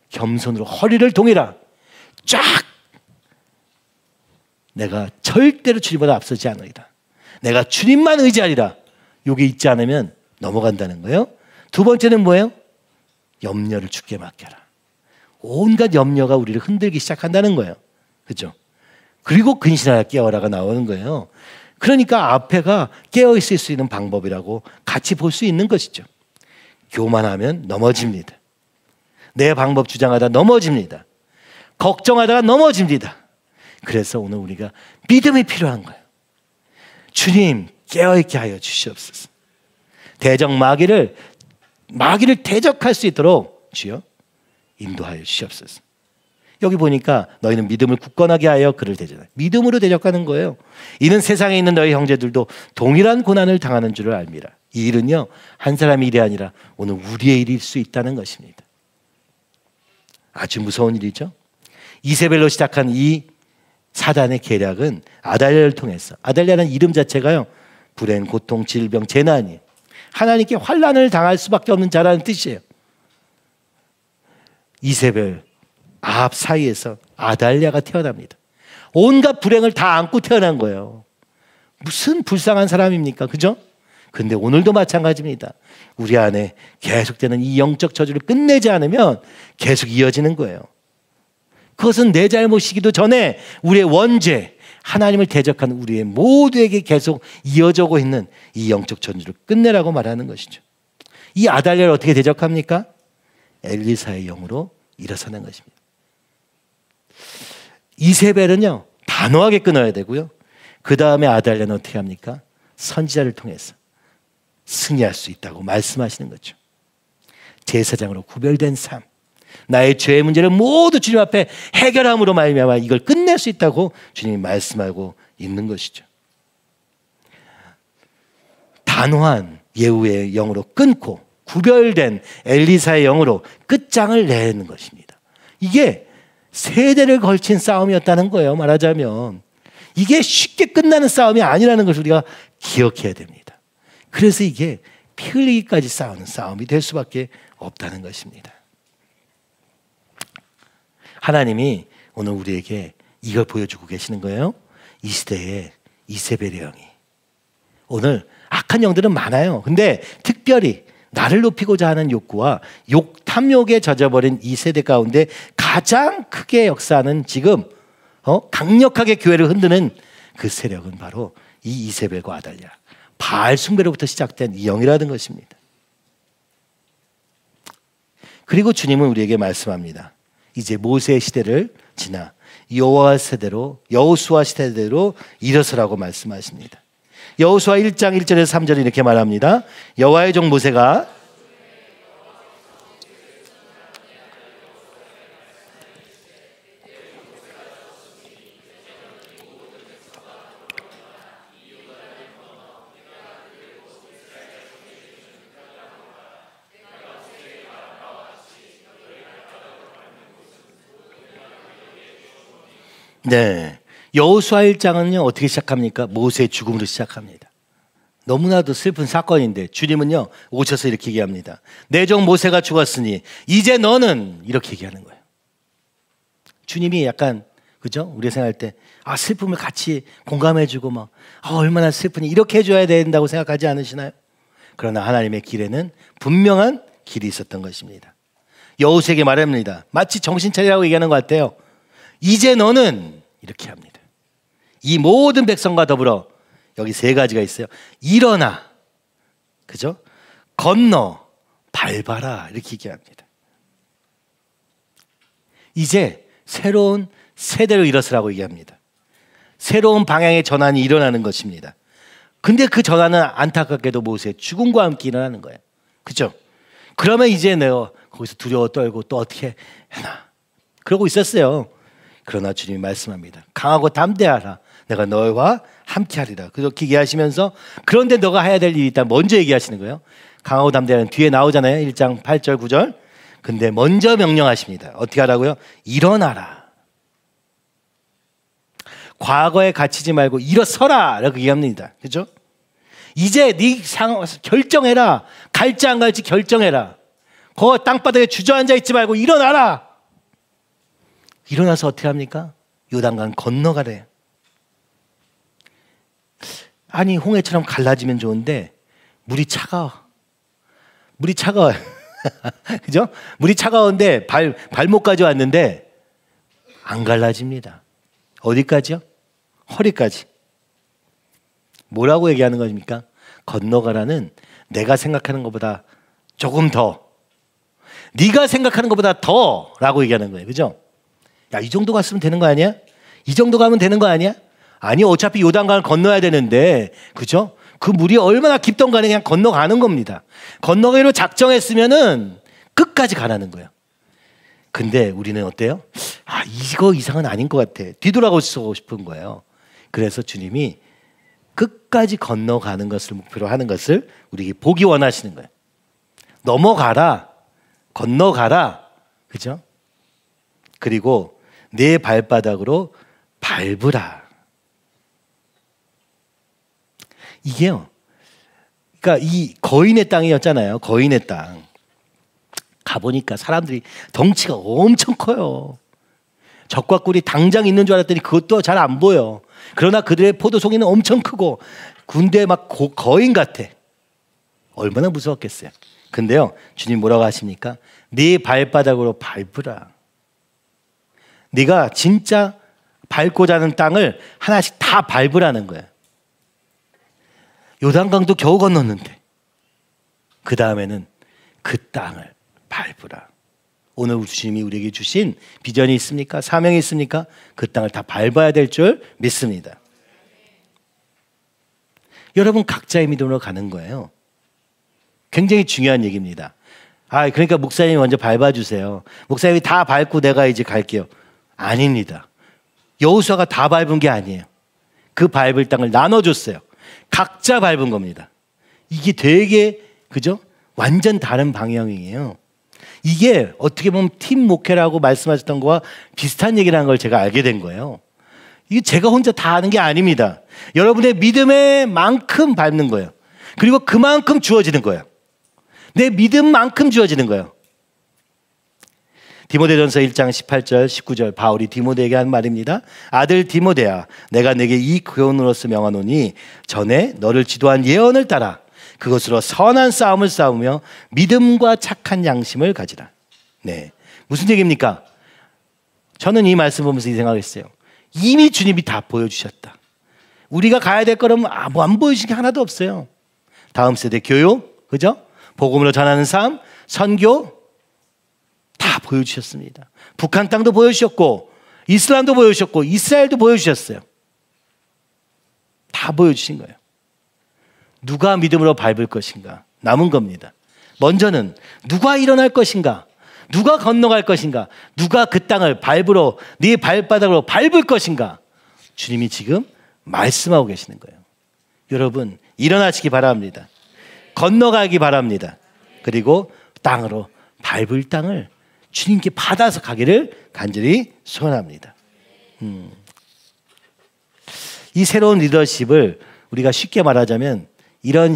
겸손으로 허리를 동이라. 쫙! 내가 절대로 주님보다 앞서지 않으리라. 내가 주님만 의지하리라. 요게 있지 않으면 넘어간다는 거예요. 두 번째는 뭐예요? 염려를 주께 맡겨라. 온갖 염려가 우리를 흔들기 시작한다는 거예요. 그렇죠? 그리고 근신하라 깨어라가 나오는 거예요. 그러니까 앞에가 깨어 있을 수 있는 방법이라고 같이 볼 수 있는 것이죠. 교만하면 넘어집니다. 내 방법 주장하다 넘어집니다. 걱정하다가 넘어집니다. 그래서 오늘 우리가 믿음이 필요한 거예요. 주님 깨어있게 하여 주시옵소서. 대적 마귀를 대적할 수 있도록 주여 인도하여 주시옵소서. 여기 보니까 너희는 믿음을 굳건하게 하여 그를 대적하라. 믿음으로 대적하는 거예요. 이는 세상에 있는 너희 형제들도 동일한 고난을 당하는 줄을 알미라. 이 일은요 한 사람의 일이 아니라 오늘 우리의 일일 수 있다는 것입니다. 아주 무서운 일이죠. 이세벨로 시작한 이 사단의 계략은 아달랴를 통해서, 아달랴라는 이름 자체가요 불행, 고통, 질병, 재난이에요. 하나님께 환난을 당할 수밖에 없는 자라는 뜻이에요. 이세벨, 아합 사이에서 아달랴가 태어납니다. 온갖 불행을 다 안고 태어난 거예요. 무슨 불쌍한 사람입니까? 그죠? 근데 오늘도 마찬가지입니다. 우리 안에 계속되는 이 영적 저주를 끝내지 않으면 계속 이어지는 거예요. 그것은 내 잘못이기도 전에 우리의 원죄, 하나님을 대적한 우리의 모두에게 계속 이어져고 있는 이 영적 저주를 끝내라고 말하는 것이죠. 이 아달랴를 어떻게 대적합니까? 엘리사의 영으로 일어서는 것입니다. 이세벨은요 단호하게 끊어야 되고요. 그 다음에 아달랴는 어떻게 합니까? 선지자를 통해서 승리할 수 있다고 말씀하시는 거죠. 제사장으로 구별된 삶, 나의 죄의 문제를 모두 주님 앞에 해결함으로 말미암아 이걸 끝낼 수 있다고 주님이 말씀하고 있는 것이죠. 단호한 예후의 영으로 끊고 구별된 엘리사의 영으로 끝장을 내는 것입니다. 이게 세대를 걸친 싸움이었다는 거예요. 말하자면 이게 쉽게 끝나는 싸움이 아니라는 것을 우리가 기억해야 됩니다. 그래서 이게 피 흘리기까지 싸우는 싸움이 될 수밖에 없다는 것입니다. 하나님이 오늘 우리에게 이걸 보여주고 계시는 거예요. 이 시대에 이세벨의 영이, 오늘 악한 영들은 많아요. 근데 특별히 나를 높이고자 하는 욕구와 탐욕에 젖어버린 이 세대 가운데 가장 크게 역사하는 지금 강력하게 교회를 흔드는 그 세력은 바로 이 이세벨과 아달랴, 바알 숭배로부터 시작된 이 영이라는 것입니다. 그리고 주님은 우리에게 말씀합니다. 이제 모세의 시대를 지나 여호수아 시대대로 일어서라고 말씀하십니다. 여호수아 1장 1절에서 3절에 이렇게 말합니다. 여호와의 종 모세가 여호수아 1장은요 어떻게 시작합니까? 모세의 죽음으로 시작합니다. 너무나도 슬픈 사건인데 주님은요 오셔서 이렇게 얘기합니다. 내 종 모세가 죽었으니 이제 너는, 이렇게 얘기하는 거예요. 주님이 약간, 그죠? 우리가 생각할 때 슬픔을 같이 공감해주고 막 얼마나 슬프니 이렇게 해줘야 된다고 생각하지 않으시나요? 그러나 하나님의 길에는 분명한 길이 있었던 것입니다. 여호수아에게 말합니다. 마치 정신 차리라고 얘기하는 것 같아요. 이제 너는, 이렇게 합니다. 이 모든 백성과 더불어, 여기 세 가지가 있어요. 일어나, 그죠? 건너, 밟아라, 이렇게 얘기합니다. 이제 새로운 세대로 일어서라고 얘기합니다. 새로운 방향의 전환이 일어나는 것입니다. 근데 그 전환은 안타깝게도 모세의 죽음과 함께 일어나는 거예요. 그죠? 그러면 이제 내가 거기서 두려워 떨고 또 어떻게 해나 그러고 있었어요. 그러나 주님이 말씀합니다. 강하고 담대하라. 내가 너와 함께 하리라. 그렇게 얘기하시면서 그런데 너가 해야 될 일이 있다. 먼저 얘기하시는 거예요. 강하고 담대하는 뒤에 나오잖아요. 1장 8절 9절. 근데 먼저 명령하십니다. 어떻게 하라고요? 일어나라. 과거에 갇히지 말고 일어서라 라고 얘기합니다. 그죠? 이제 네 상황 결정해라. 갈지 안 갈지 결정해라. 거 땅바닥에 주저앉아 있지 말고 일어나라. 일어나서 어떻게 합니까? 요단강 건너가래요. 아니 홍해처럼 갈라지면 좋은데 물이 차가워. 물이 차가워요. 그죠? 물이 차가운데 발목까지 왔는데 안 갈라집니다. 어디까지요? 허리까지. 뭐라고 얘기하는 겁니까? 건너가라는 내가 생각하는 것보다 조금 더, 네가 생각하는 것보다 더 라고 얘기하는 거예요. 그죠? 야, 이 정도 갔으면 되는 거 아니야? 이 정도 가면 되는 거 아니야? 아니 어차피 요단강을 건너야 되는데, 그죠? 그 물이 얼마나 깊던 간에 그냥 건너가는 겁니다. 건너가기로 작정했으면은 끝까지 가라는 거예요. 근데 우리는 어때요? 이거 이상은 아닌 것 같아. 뒤돌아가고 싶은 거예요. 그래서 주님이 끝까지 건너가는 것을 목표로 하는 것을 우리에게 보기 원하시는 거예요. 넘어가라. 건너가라. 그죠? 그리고 내 발바닥으로 밟으라. 이게요. 그러니까 이 거인의 땅이었잖아요. 거인의 땅. 가보니까 사람들이 덩치가 엄청 커요. 적과 꿀이 당장 있는 줄 알았더니 그것도 잘 안 보여. 그러나 그들의 포도송이는 엄청 크고 군대 막 거인 같아. 얼마나 무서웠겠어요. 근데요, 주님 뭐라고 하십니까? 네 발바닥으로 밟으라. 네가 진짜 밟고자 하는 땅을 하나씩 다 밟으라는 거예요. 요단강도 겨우 건넜는데 그 다음에는 그 땅을 밟으라. 오늘 주님이 우리에게 주신 비전이 있습니까? 사명이 있습니까? 그 땅을 다 밟아야 될 줄 믿습니다. 여러분 각자의 믿음으로 가는 거예요. 굉장히 중요한 얘기입니다. 그러니까 목사님이 먼저 밟아주세요. 목사님이 다 밟고 내가 이제 갈게요. 아닙니다. 여호수아가 다 밟은 게 아니에요. 그 밟을 땅을 나눠줬어요. 각자 밟은 겁니다. 이게 되게, 그죠? 완전 다른 방향이에요. 이게 어떻게 보면 팀 목회라고 말씀하셨던 거와 비슷한 얘기라는 걸 제가 알게 된 거예요. 이게 제가 혼자 다 하는 게 아닙니다. 여러분의 믿음의 만큼 밟는 거예요. 그리고 그만큼 주어지는 거예요. 내 믿음만큼 주어지는 거예요. 디모데전서 1장 18절 19절 바울이 디모데에게 한 말입니다. 아들 디모데야, 내가 내게 이 교훈으로서 명하노니 전에 너를 지도한 예언을 따라 그것으로 선한 싸움을 싸우며 믿음과 착한 양심을 가지라. 네, 무슨 얘기입니까? 저는 이 말씀 보면서 이 생각했어요. 이미 주님이 다 보여주셨다. 우리가 가야 될 거는 뭐 안 보여주신 게 하나도 없어요. 다음 세대 교육, 그죠? 복음으로 전하는 삶, 선교 다 보여주셨습니다. 북한 땅도 보여주셨고 이슬람도 보여주셨고 이스라엘도 보여주셨어요. 다 보여주신 거예요. 누가 믿음으로 밟을 것인가 남은 겁니다. 먼저는 누가 일어날 것인가, 누가 건너갈 것인가, 누가 그 땅을 밟으러 네 발바닥으로 밟을 것인가, 주님이 지금 말씀하고 계시는 거예요. 여러분 일어나시기 바랍니다. 건너가기 바랍니다. 그리고 땅으로 밟을 땅을 주님께 받아서 가기를 간절히 소원합니다. 이 새로운 리더십을 우리가 쉽게 말하자면 이런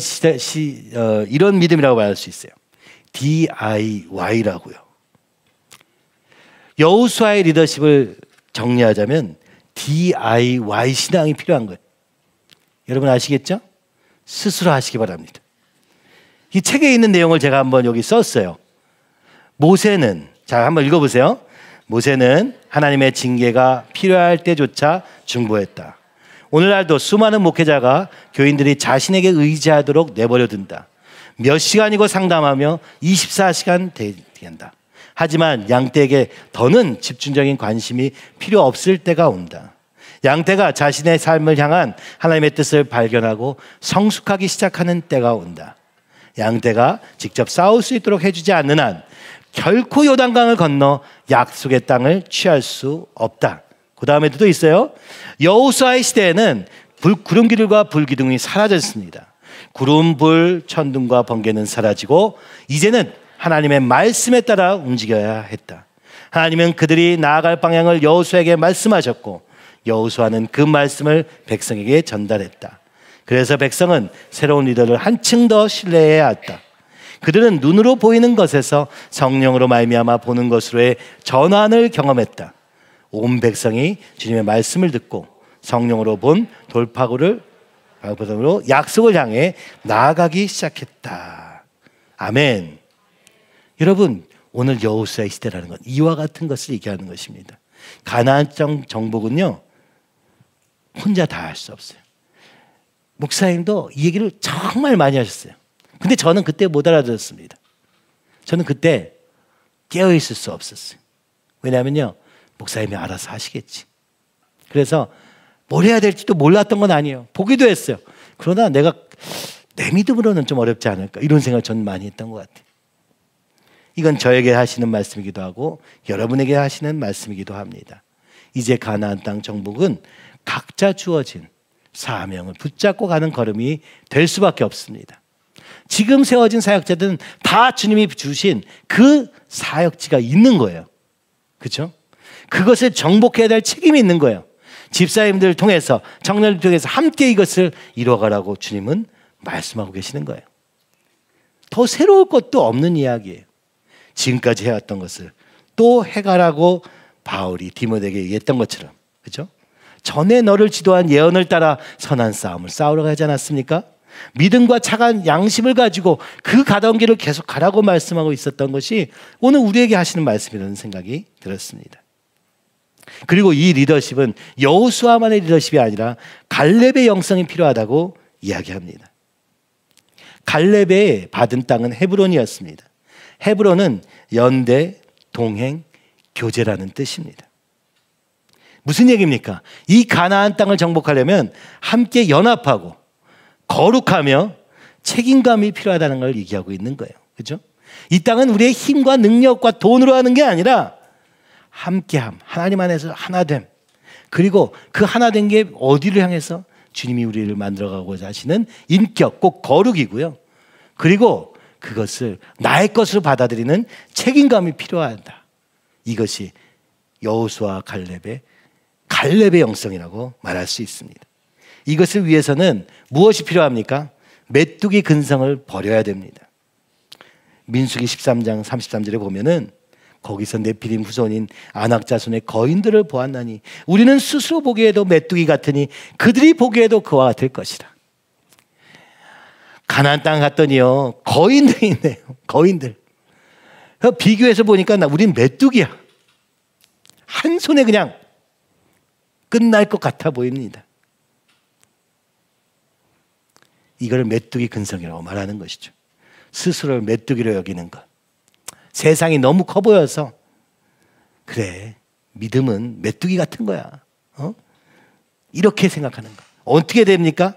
믿음이라고 말할 수 있어요. DIY라고요. 여호수아의 리더십을 정리하자면 DIY 신앙이 필요한 거예요. 여러분 아시겠죠? 스스로 하시기 바랍니다. 이 책에 있는 내용을 제가 한번 여기 썼어요. 모세는, 자 한번 읽어보세요. 모세는 하나님의 징계가 필요할 때조차 중보했다. 오늘날도 수많은 목회자가 교인들이 자신에게 의지하도록 내버려둔다. 몇 시간이고 상담하며 24시간 대기한다. 하지만 양떼에게 더는 집중적인 관심이 필요 없을 때가 온다. 양떼가 자신의 삶을 향한 하나님의 뜻을 발견하고 성숙하기 시작하는 때가 온다. 양떼가 직접 싸울 수 있도록 해주지 않는 한 결코 요단강을 건너 약속의 땅을 취할 수 없다. 그 다음에도 또 있어요. 여호수아의 시대에는 구름기둥과 불기둥이 사라졌습니다. 구름, 불, 천둥과 번개는 사라지고 이제는 하나님의 말씀에 따라 움직여야 했다. 하나님은 그들이 나아갈 방향을 여호수아에게 말씀하셨고 여호수아는 그 말씀을 백성에게 전달했다. 그래서 백성은 새로운 리더를 한층 더 신뢰해야 했다. 그들은 눈으로 보이는 것에서 성령으로 말미암아 보는 것으로의 전환을 경험했다. 온 백성이 주님의 말씀을 듣고 성령으로 본 돌파구를 약속을 향해 나아가기 시작했다. 아멘. 여러분, 오늘 여호수아의 시대라는 건 이와 같은 것을 얘기하는 것입니다. 가나안 땅 정복은요, 혼자 다 할 수 없어요. 목사님도 이 얘기를 정말 많이 하셨어요. 근데 저는 그때 못 알아들었습니다. 저는 그때 깨어있을 수 없었어요. 왜냐하면요, 목사님이 알아서 하시겠지. 그래서 뭘 해야 될지도 몰랐던 건 아니에요. 보기도 했어요. 그러나 내가 내 믿음으로는 좀 어렵지 않을까 이런 생각을 저는 많이 했던 것 같아요. 이건 저에게 하시는 말씀이기도 하고 여러분에게 하시는 말씀이기도 합니다. 이제 가나안 땅 정복은 각자 주어진 사명을 붙잡고 가는 걸음이 될 수밖에 없습니다. 지금 세워진 사역자들은 다 주님이 주신 그 사역지가 있는 거예요. 그렇죠? 그것을 정복해야 될 책임이 있는 거예요. 집사님들을 통해서, 청년들을 통해서 함께 이것을 이루어가라고 주님은 말씀하고 계시는 거예요. 더 새로울 것도 없는 이야기예요. 지금까지 해왔던 것을 또 해가라고 바울이 디모데에게 얘기했던 것처럼, 그렇죠? 전에 너를 지도한 예언을 따라 선한 싸움을 싸우러 가지 않았습니까? 믿음과 차가운 양심을 가지고 그 가던 길을 계속 가라고 말씀하고 있었던 것이 오늘 우리에게 하시는 말씀이라는 생각이 들었습니다. 그리고 이 리더십은 여호수아만의 리더십이 아니라 갈렙의 영성이 필요하다고 이야기합니다. 갈렙의 받은 땅은 헤브론이었습니다. 헤브론은 연대, 동행, 교제라는 뜻입니다. 무슨 얘기입니까? 이 가나안 땅을 정복하려면 함께 연합하고 거룩하며 책임감이 필요하다는 걸 얘기하고 있는 거예요. 그렇죠? 이 땅은 우리의 힘과 능력과 돈으로 하는 게 아니라 함께함, 하나님 안에서 하나됨, 그리고 그 하나된 게 어디를 향해서 주님이 우리를 만들어가고자 하시는 인격, 꼭 거룩이고요. 그리고 그것을 나의 것으로 받아들이는 책임감이 필요하다. 이것이 여호수아 갈렙의 영성이라고 말할 수 있습니다. 이것을 위해서는 무엇이 필요합니까? 메뚜기 근성을 버려야 됩니다. 민수기 13장 33절에 보면은 거기서 네피림 후손인 아낙 자손의 거인들을 보았나니 우리는 스스로 보기에도 메뚜기 같으니 그들이 보기에도 그와 같을 것이라. 가나안 땅 갔더니요, 거인들이 있네요. 거인들. 비교해서 보니까 우린 메뚜기야. 한 손에 그냥 끝날 것 같아 보입니다. 이걸 메뚜기 근성이라고 말하는 것이죠. 스스로를 메뚜기로 여기는 것. 세상이 너무 커 보여서 그래, 믿음은 메뚜기 같은 거야. 이렇게 생각하는 거. 어떻게 됩니까?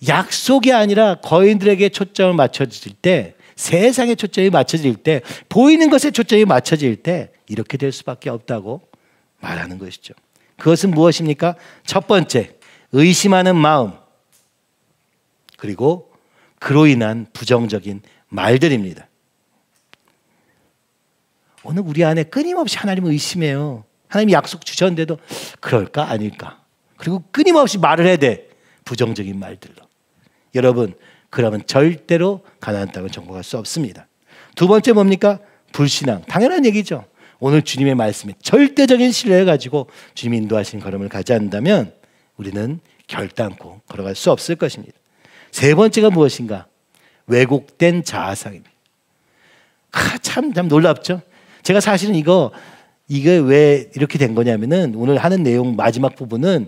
약속이 아니라 거인들에게 초점을 맞춰질 때, 세상에 초점이 맞춰질 때, 보이는 것에 초점이 맞춰질 때 이렇게 될 수밖에 없다고 말하는 것이죠. 그것은 무엇입니까? 첫 번째, 의심하는 마음, 그리고 그로 인한 부정적인 말들입니다. 오늘 우리 안에 끊임없이 하나님을 의심해요. 하나님이 약속 주셨는데도 그럴까 아닐까? 그리고 끊임없이 말을 해야 돼. 부정적인 말들로. 여러분, 그러면 절대로 가나안 땅을 정복할 수 없습니다. 두 번째 뭡니까? 불신앙. 당연한 얘기죠. 오늘 주님의 말씀에 절대적인 신뢰를 가지고 주님이 인도하신 걸음을 가지 않는다면 우리는 결단코 걸어갈 수 없을 것입니다. 세 번째가 무엇인가? 왜곡된 자아상입니다. 참 놀랍죠? 제가 사실은 이게 왜 이렇게 된 거냐면은 오늘 하는 내용 마지막 부분은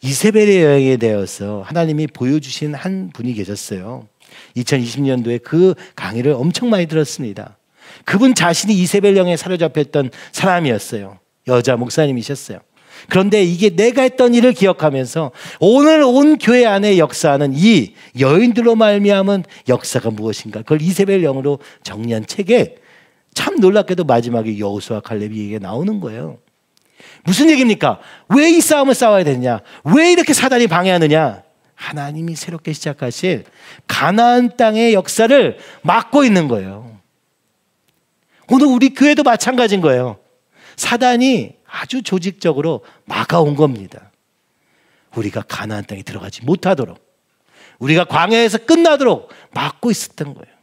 이세벨의 여행에 대해서 하나님이 보여주신 한 분이 계셨어요. 2020년도에 그 강의를 엄청 많이 들었습니다. 그분 자신이 이세벨 영에 사로잡혔던 사람이었어요. 여자 목사님이셨어요. 그런데 이게 내가 했던 일을 기억하면서 오늘 온 교회 안에 역사하는 이 여인들로 말미암은 역사가 무엇인가, 그걸 이세벨 영으로 정리한 책에 참 놀랍게도 마지막에 여호수아 칼렙이 얘기가 나오는 거예요. 무슨 얘기입니까? 왜 이 싸움을 싸워야 되느냐? 왜 이렇게 사단이 방해하느냐? 하나님이 새롭게 시작하실 가나안 땅의 역사를 막고 있는 거예요. 오늘 우리 교회도 마찬가지인 거예요. 사단이 아주 조직적으로 막아온 겁니다. 우리가 가나안 땅에 들어가지 못하도록, 우리가 광야에서 끝나도록 막고 있었던 거예요.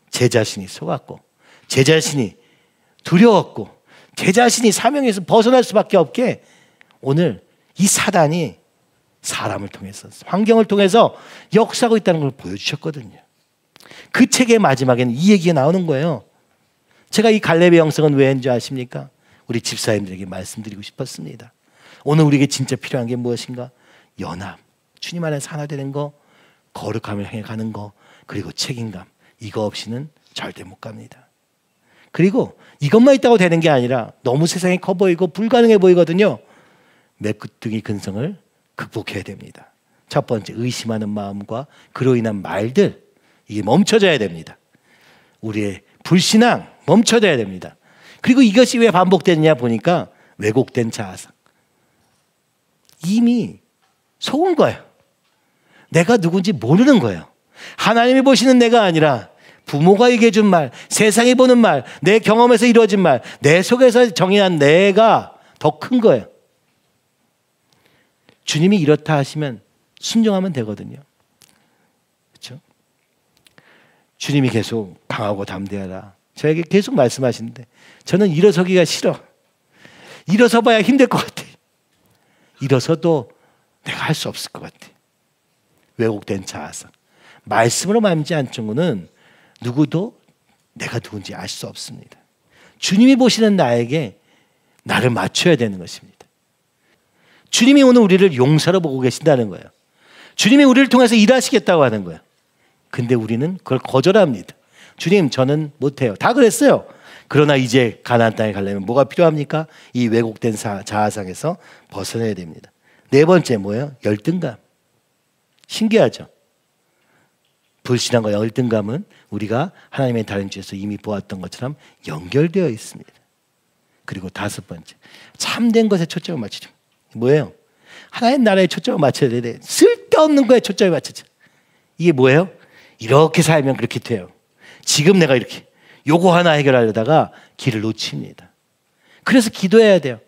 제 자신이 속았고, 제 자신이 두려웠고, 제 자신이 사명에서 벗어날 수밖에 없게 오늘 이 사단이 사람을 통해서, 환경을 통해서 역사하고 있다는 걸 보여주셨거든요. 그 책의 마지막에는 이 얘기가 나오는 거예요. 제가 이 갈렙의 영성은 왜 했는지 아십니까? 우리 집사님들에게 말씀드리고 싶었습니다. 오늘 우리에게 진짜 필요한 게 무엇인가? 연합, 주님 안에서 하나 되는 거, 거룩함을 향해 가는 거, 그리고 책임감. 이거 없이는 절대 못 갑니다. 그리고 이것만 있다고 되는 게 아니라 너무 세상이 커 보이고 불가능해 보이거든요. 메꾸뚱이 근성을 극복해야 됩니다. 첫 번째, 의심하는 마음과 그로 인한 말들, 이게 멈춰져야 됩니다. 우리의 불신앙 멈춰져야 됩니다. 그리고 이것이 왜 반복되느냐 보니까 왜곡된 자아상. 이미 속은 거예요. 내가 누군지 모르는 거예요. 하나님이 보시는 내가 아니라 부모가 얘기해 준 말, 세상이 보는 말, 내 경험에서 이루어진 말, 내 속에서 정의한 내가 더 큰 거예요. 주님이 이렇다 하시면 순종하면 되거든요. 그렇죠? 주님이 계속 강하고 담대하라, 저에게 계속 말씀하시는데 저는 일어서기가 싫어. 일어서 봐야 힘들 것 같아. 일어서도 내가 할 수 없을 것 같아. 왜곡된 자아상. 말씀으로 말미지 않은 거는 누구도 내가 누군지 알 수 없습니다. 주님이 보시는 나에게 나를 맞춰야 되는 것입니다. 주님이 오늘 우리를 용사로 보고 계신다는 거예요. 주님이 우리를 통해서 일하시겠다고 하는 거예요. 근데 우리는 그걸 거절합니다. 주님, 저는 못해요. 다 그랬어요. 그러나 이제 가나안 땅에 가려면 뭐가 필요합니까? 이 왜곡된 자아상에서 벗어나야 됩니다. 네 번째 뭐예요? 열등감. 신기하죠? 불신앙과 열등감은 우리가 하나님의 다른 주에서 이미 보았던 것처럼 연결되어 있습니다. 그리고 다섯 번째, 참된 것에 초점을 맞추죠. 뭐예요? 하나님 나라에 초점을 맞춰야 돼. 쓸데없는 거에 초점을 맞추죠. 이게 뭐예요? 이렇게 살면 그렇게 돼요. 지금 내가 이렇게 요거 하나 해결하려다가 길을 놓칩니다. 그래서 기도해야 돼요.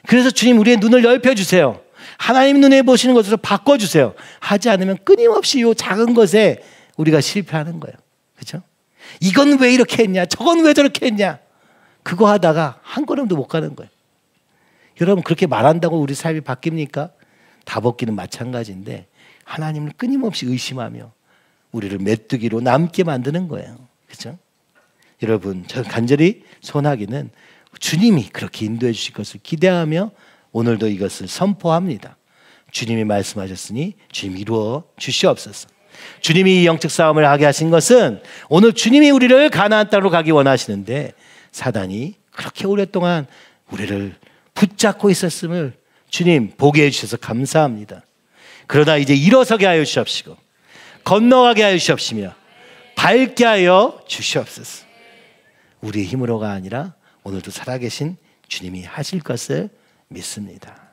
그래서 주님, 우리의 눈을 넓혀주세요. 하나님 눈에 보시는 것으로 바꿔주세요. 하지 않으면 끊임없이 요 작은 것에 우리가 실패하는 거예요. 그렇죠? 이건 왜 이렇게 했냐? 저건 왜 저렇게 했냐? 그거 하다가 한 걸음도 못 가는 거예요. 여러분, 그렇게 말한다고 우리 삶이 바뀝니까? 다벗기는 마찬가지인데 하나님을 끊임없이 의심하며 우리를 메뚜기로 남게 만드는 거예요. 그렇죠? 여러분, 저 간절히 소원하기는 주님이 그렇게 인도해 주실 것을 기대하며 오늘도 이것을 선포합니다. 주님이 말씀하셨으니 주님 이루어 주시옵소서. 주님이 이 영적 싸움을 하게 하신 것은 오늘 주님이 우리를 가나안 땅으로 가기 원하시는데 사단이 그렇게 오랫동안 우리를 붙잡고 있었음을 주님 보게 해주셔서 감사합니다. 그러나 이제 일어서게 하여 주시옵시고 건너가게 하여 주시옵시며 밝게 하여 주시옵소서. 우리의 힘으로가 아니라 오늘도 살아계신 주님이 하실 것을 믿습니다.